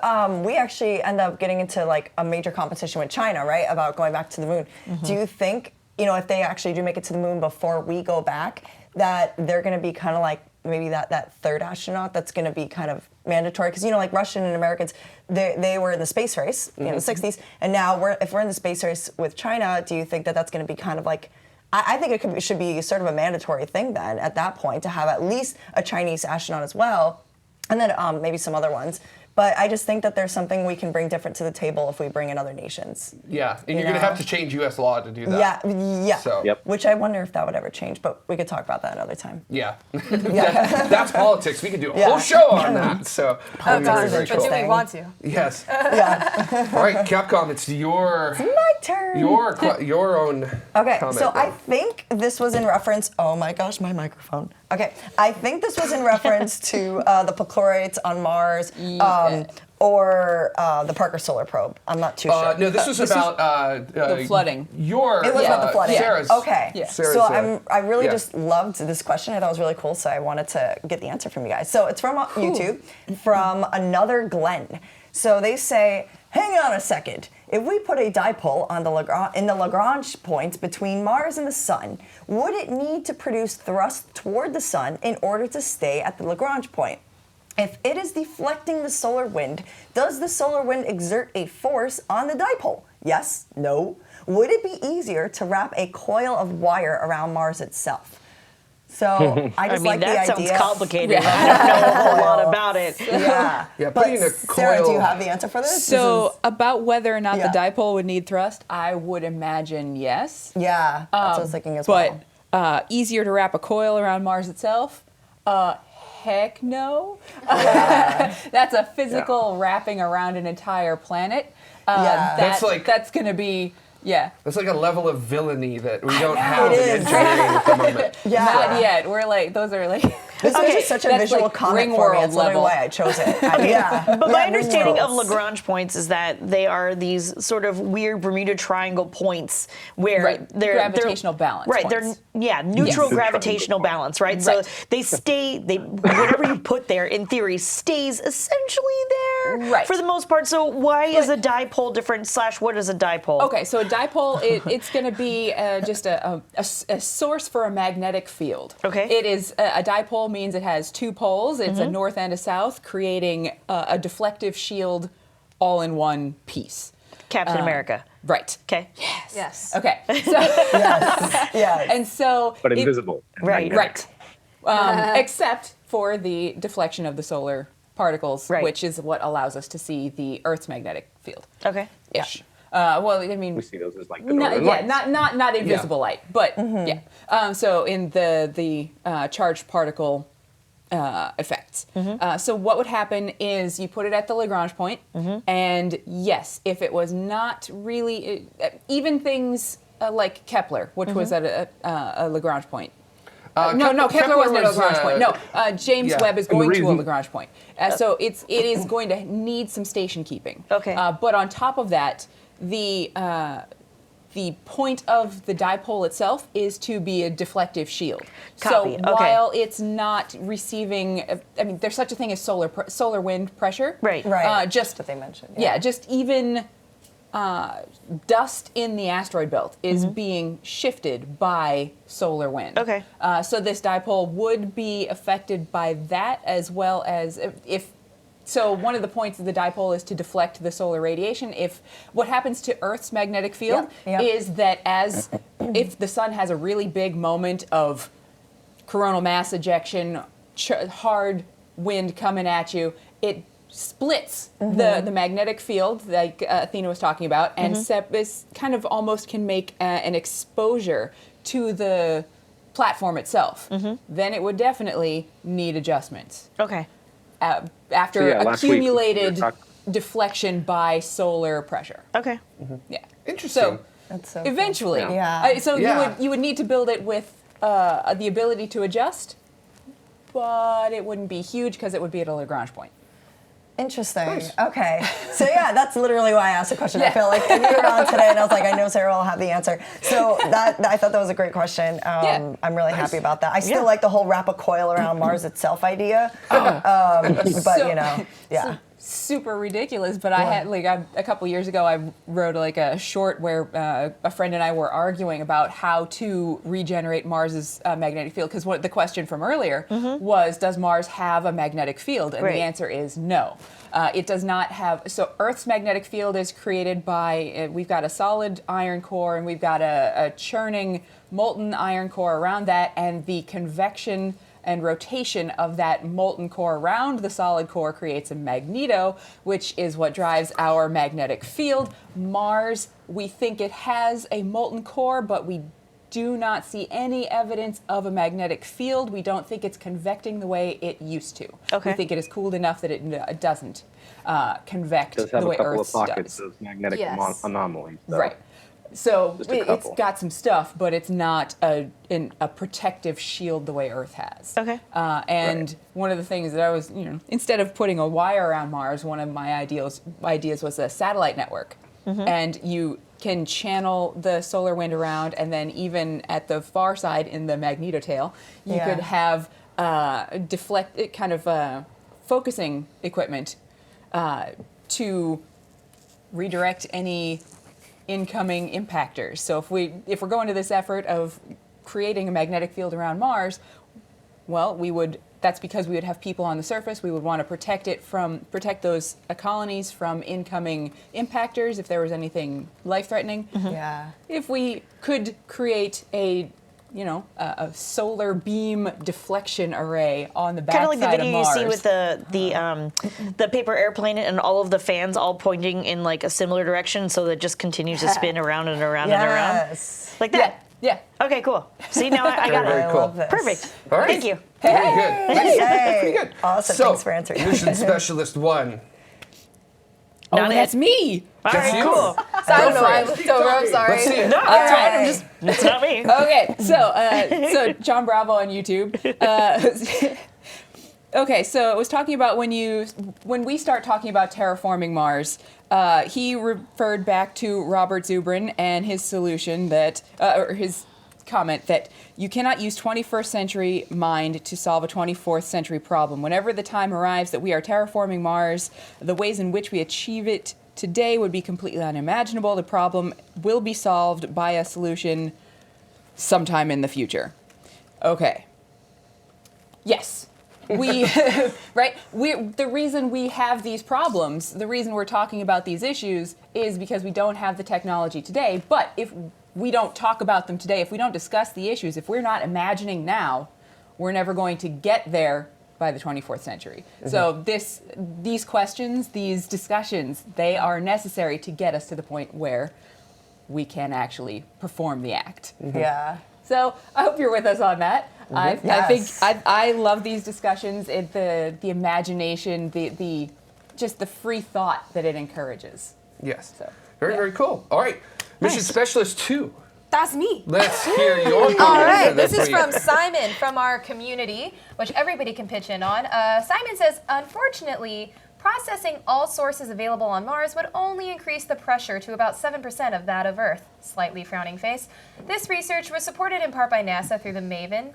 we actually end up getting into like a major competition with China, right, about going back to the moon. Do you think, if they actually do make it to the moon before we go back, that they're going to be kind of like maybe that 3rd astronaut that's going to be kind of mandatory? Because, like Russian and Americans, they were in the space race in the 60s. And now if we're in the space race with China, do you think that that's going to be kind of like, I think it should be sort of a mandatory thing then at that point to have at least a Chinese astronaut as well. And then maybe some other ones, But I just think that there's something we can bring different to the table if we bring in other nations. Yeah, and you're going to have to change U.S. law to do that. Yeah. So. Yep. Which I wonder if that would ever change, but we could talk about that another time. Yeah. That's politics. We could do a whole show on that. So. Oh, gosh, very but do we interesting. want to? Yes. Yeah. All right, Capcom, it's your My turn. your own. Okay, comment so there. I think this was in reference. Oh my gosh, my microphone. Okay, I think this was in reference to the perchlorates on Mars, or the Parker Solar Probe. I'm not too sure. No, this was about the flooding. It was about the flooding. Sarah's. Okay. Yeah. Sarah's, So I really yeah. just loved this question. I thought it was really cool, so I wanted to get the answer from you guys. So it's from YouTube, from another Glenn. So they say, hang on a second. If we put a dipole on in the Lagrange points between Mars and the Sun, would it need to produce thrust toward the Sun in order to stay at the Lagrange point? If it is deflecting the solar wind, does the solar wind exert a force on the dipole? Yes? No? Would it be easier to wrap a coil of wire around Mars itself? So I just like the idea. That sounds complicated. I don't know a whole lot about it. Yeah. Yeah, But putting a Sarah, coil. do you have the answer for this? So about whether or not Yeah. the dipole would need thrust, I would imagine yes. Yeah, that's what I was thinking as well. But easier to wrap a coil around Mars itself? Heck no. That's a physical wrapping around an entire planet. Yeah. That's going to be, That's like a level of villainy that we don't have It in is. engineering at the moment. Yeah. not yet. We're like, those are like... This is just such a that's visual like comic Ring for me. World That's literally level. why I chose it. Yeah. But my understanding of Worlds. Lagrange points is that they are these sort of weird Bermuda Triangle points where they're Gravitational balance Right, points. they're neutral Yes. gravitational balance, right? So they stay. Whatever you put there, in theory, stays essentially there Right. for the most part. So why is a dipole different? / what is a dipole? Okay, so a dipole, it's going to be just a source for a magnetic field. Okay. It is, a dipole means it has two poles. It's a north and a south, creating a deflective shield all in one piece. Captain America. Right. Okay. Yes. Okay. So, Yes. and so... But it- invisible. Right. Right. Except for the deflection of the solar particles, Right. which is what allows us to see the Earth's magnetic field. Okay. Ish. Well, I mean... We see those as like the Not, northern yeah, lights. not invisible light, but yeah. So in the charged particle effects. So what would happen is you put it at the Lagrange point, and yes, if it was not really even things like Kepler, which was at a Lagrange point. No, Kepler wasn't at a Lagrange point. No, James Webb is And the going to a reason- Lagrange point. So it is going to need some station keeping. Okay. But on top of that, the point of the dipole itself is to be a deflective shield. Copy. So Okay. while it's not receiving, I mean, there's such a thing as solar wind pressure. Right. Right. Just That's what they mentioned. yeah, just even dust in the asteroid belt is being shifted by solar wind. Okay. So this dipole would be affected by that, as well as if. So one of the points of the dipole is to deflect the solar radiation. If what happens to Earth's magnetic field Yep. is that if the sun has a really big moment of coronal mass ejection, hard wind coming at you, it splits the magnetic field, like Athena was talking about, and this kind of almost can make an exposure to the platform itself. Then it would definitely need adjustments Okay. after So, yeah, last week we were accumulated talking- deflection by solar pressure. Okay. Yeah. Interesting. So That's so cool. eventually, Yeah. so Yeah. you would need to build it with the ability to adjust, but it wouldn't be huge because it would be at a Lagrange point. Interesting. Okay. So yeah, that's literally why I asked the question. I Yeah. feel like you were on today, and I was like, I know Sarah will have the answer. So I thought that was a great question. Yeah. I'm really happy about that. I still like the whole wrap a coil around Mars itself idea. But you know, yeah. Super ridiculous, but I had a couple years ago I wrote like a short where a friend and I were arguing about how to regenerate Mars's magnetic field, because the question from earlier was, does Mars have a magnetic field? And Right. the answer is no. It does not have. So Earth's magnetic field is created by we've got a solid iron core and we've got a churning molten iron core around that, and the convection and rotation of that molten core around the solid core creates a magneto, which is what drives our magnetic field. Mars, we think it has a molten core, but we do not see any evidence of a magnetic field. We don't think it's convecting the way it used to. Okay. We think it is cooled enough that it doesn't convect It does have the way a couple Earth's of pockets does. of magnetic Yes. anomalies. Though. Right. So Just a it's couple. got some stuff, but it's not a protective shield the way Earth has. Okay. And one of the things that I was, instead of putting a wire around Mars, one of my ideas was a satellite network. And you can channel the solar wind around, and then even at the far side in the magnetotail, you could have focusing equipment to redirect any incoming impactors. So if we're going to this effort of creating a magnetic field around Mars, well, that's because we would have people on the surface. We would want to protect those colonies from incoming impactors if there was anything life-threatening. Yeah. If we could create a solar beam deflection array on the Kind of backside like the video of you Mars. see with the paper airplane and all of the fans all pointing in like a similar direction, so that it just continues to spin around and around and around, Yes. like that. Yeah. Okay, cool. See, now I got Very it. cool. love this. Perfect. All right. Thank you. Very good. Thank you. Yay. Pretty good. Awesome. So, Thanks for answering. Mission Specialist 1. Oh, Not that's it. me. All That's right, you. cool. So I don't know. for I it. looked over. I'm sorry. Let's see it. No, All that's right. fine. It's not me. Okay, so John Bravo on YouTube. Okay, so it was talking about when we start talking about terraforming Mars, he referred back to Robert Zubrin and his solution or his comment that you cannot use 21st century mind to solve a 24th century problem. Whenever the time arrives that we are terraforming Mars, the ways in which we achieve it today would be completely unimaginable. The problem will be solved by a solution sometime in the future. Okay. Yes. Right? The reason we have these problems, the reason we're talking about these issues is because we don't have the technology today. But if we don't talk about them today, if we don't discuss the issues, if we're not imagining now, we're never going to get there by the 24th century. So these questions, these discussions, they are necessary to get us to the point where we can actually perform the act. Yeah. So I hope you're with us on that. I think Yes. I love these discussions. The imagination, the just the free thought that it encourages. Yes. So, Very, very cool. All right. Mission Specialist 2. That's me. Let's hear your All right, answer this is week. from Simon from our community, which everybody can pitch in on. Simon says, unfortunately, processing all sources available on Mars would only increase the pressure to about 7% of that of Earth. Slightly frowning face. This research was supported in part by NASA through the MAVEN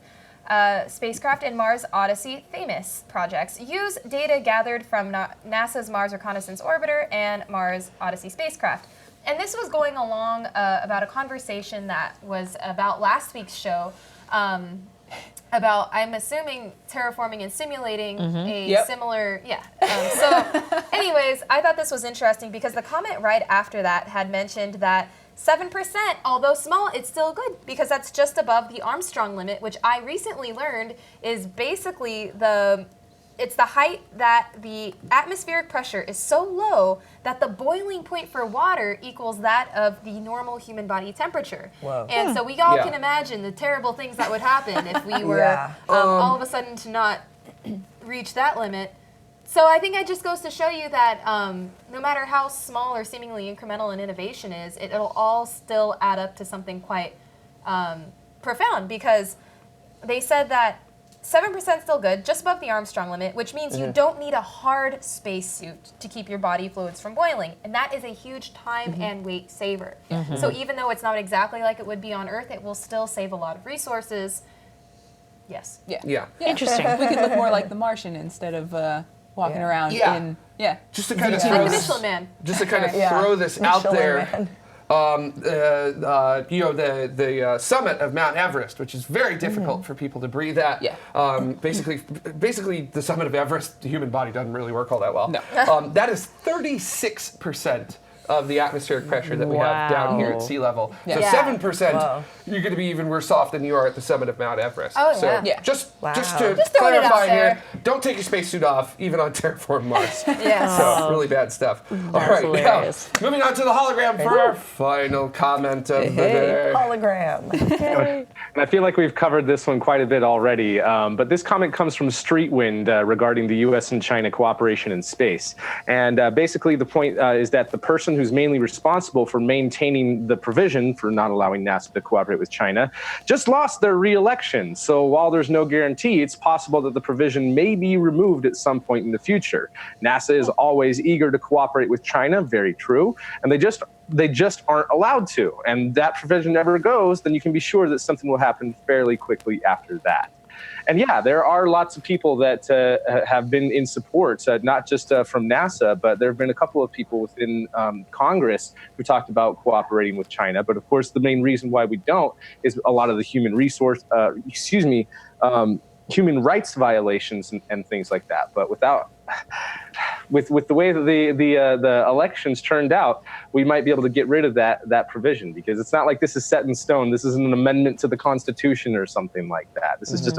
spacecraft and Mars Odyssey Themis projects. Use data gathered from NASA's Mars Reconnaissance Orbiter and Mars Odyssey spacecraft. And this was going along about a conversation that was about last week's show about, I'm assuming, terraforming and simulating a similar, so anyways, I thought this was interesting because the comment right after that had mentioned that 7%, although small, it's still good because that's just above the Armstrong limit, which I recently learned is basically it's the height that the atmospheric pressure is so low that the boiling point for water equals that of the normal human body temperature. Whoa. And so we all Yeah. can imagine the terrible things that would happen if we were all of a sudden to not reach that limit. So I think it just goes to show you that no matter how small or seemingly incremental an innovation is, it'll all still add up to something quite profound, because they said that 7% still good, just above the Armstrong limit, which means you don't need a hard spacesuit to keep your body fluids from boiling. And that is a huge time and weight saver. So even though it's not exactly like it would be on Earth, it will still save a lot of resources. Yes. Yeah. Interesting. We could look more like the Martian instead of walking around Yeah. in, Just to kind of Like throw the this, Michelin Man. just to kind of Yeah. throw this out Michelin there. Man. The summit of Mount Everest, which is very difficult for people to breathe at. Yeah. Basically, the summit of Everest, the human body doesn't really work all that well. No. That is 36% of the atmospheric pressure that we have down here at sea level. So Yeah. 7%, you're going to be even worse off than you are at the summit of Mount Everest. Oh, so yeah. just to Just throwing it out clarify there. here, don't take your spacesuit off, even on Terraform Mars. Yes. So really bad stuff. All right, hilarious. now moving on to the hologram for our final comment of the day. Hologram. And I feel like we've covered this one quite a bit already, but this comment comes from Streetwind regarding the U.S. and China cooperation in space. And basically the point is that the person who's mainly responsible for maintaining the provision for not allowing NASA to cooperate with China just lost their re-election. So while there's no guarantee, it's possible that the provision may be removed at some point in the future. NASA is always eager to cooperate with China, very true, and they just aren't allowed to. And that provision never goes, then you can be sure that something will happen fairly quickly after that. And yeah, there are lots of people that have been in support, not just from NASA, but there have been a couple of people within Congress who talked about cooperating with China. But of course, the main reason why we don't is a lot of the human rights violations and things like that. But with the way that the elections turned out, we might be able to get rid of that provision, because it's not like this is set in stone. This isn't an amendment to the Constitution or something like that. This is just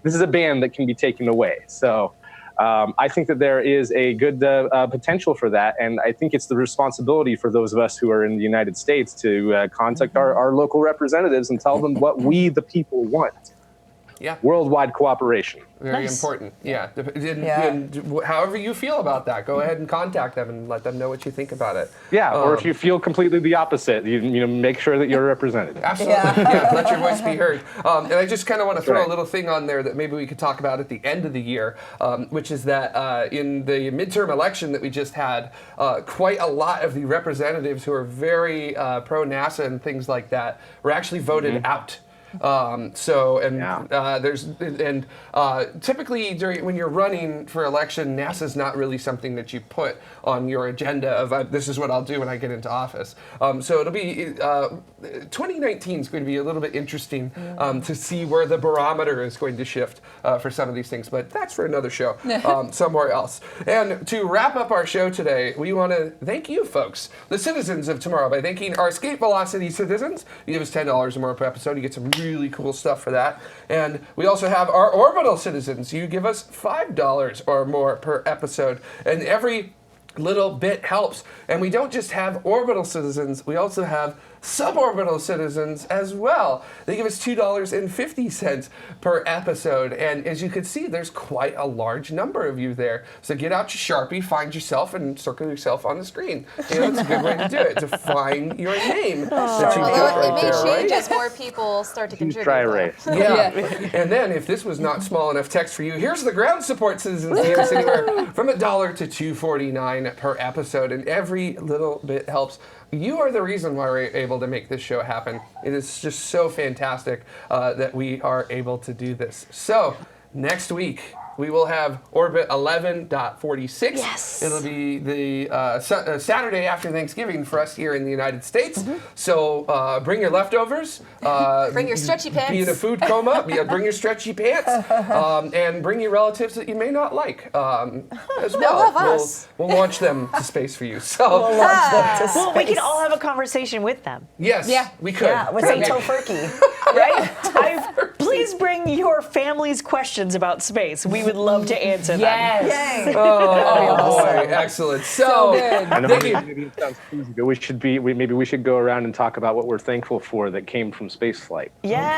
this is a ban that can be taken away. So I think that there is a good potential for that, and I think it's the responsibility for those of us who are in the United States to contact our local representatives and tell them what we, the people, want. Yeah. Worldwide cooperation. Very important. Yeah. And however you feel about that, go ahead and contact them and let them know what you think about it. Yeah, or if you feel completely the opposite, you make sure that you're represented. Absolutely. Yeah, let your voice be heard. And I just kind of want to throw a little thing on there that maybe we could talk about at the end of the year, which is that in the midterm election that we just had, quite a lot of the representatives who are very pro-NASA and things like that were actually voted out. Typically when you're running for election, NASA's not really something that you put on your agenda of this is what I'll do when I get into office. So it'll be 2019 is going to be a little bit interesting to see where the barometer is going to shift for some of these things, but that's for another show somewhere else. And to wrap up our show today, we want to thank you folks, the citizens of tomorrow, by thanking our escape velocity citizens. You give us $10 or more per episode, you get some really cool stuff for that. And we also have our orbital citizens. You give us $5 or more per episode, and every little bit helps. And we don't just have orbital citizens, we also have suborbital citizens as well. They give us $2.50 per episode, and as you can see, there's quite a large number of you there. So get out your Sharpie, find yourself, and circle yourself on the screen. That's a good way to do it, to find your name that you've got right there, It may change right? as more people start to contribute. Dry erase. Yeah. And then if this was not small enough text for you, here's the ground support citizens. They give us anywhere from $1 to $2.49 per episode, and every little bit helps. You are the reason why we're able to make this show happen. It is just so fantastic that we are able to do this. So next week, we will have Orbit 11.46. Yes. It'll be the Saturday after Thanksgiving for us here in the United States. So bring your leftovers. Bring your stretchy pants. Be in a food coma. Bring your stretchy pants. And bring your relatives that you may not like as well. love us. We'll launch them to space for you. So Well, we can all have a conversation with them, yes, we could. Yeah, with some tofurkey. right? Please bring your family's questions about space. We would love to answer them. Yes. Yay. Oh boy, excellent. So good. I know thank you. maybe it sounds crazy, but maybe we should go around and talk about what we're thankful for that came from spaceflight. Yeah.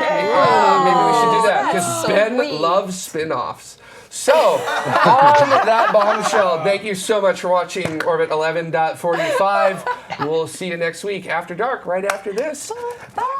Maybe we should do that because That's Ben sweet. loves spin-offs. So, on that bombshell, thank you so much for watching Orbit 11.45. We'll see you next week after dark, right after this. Bye.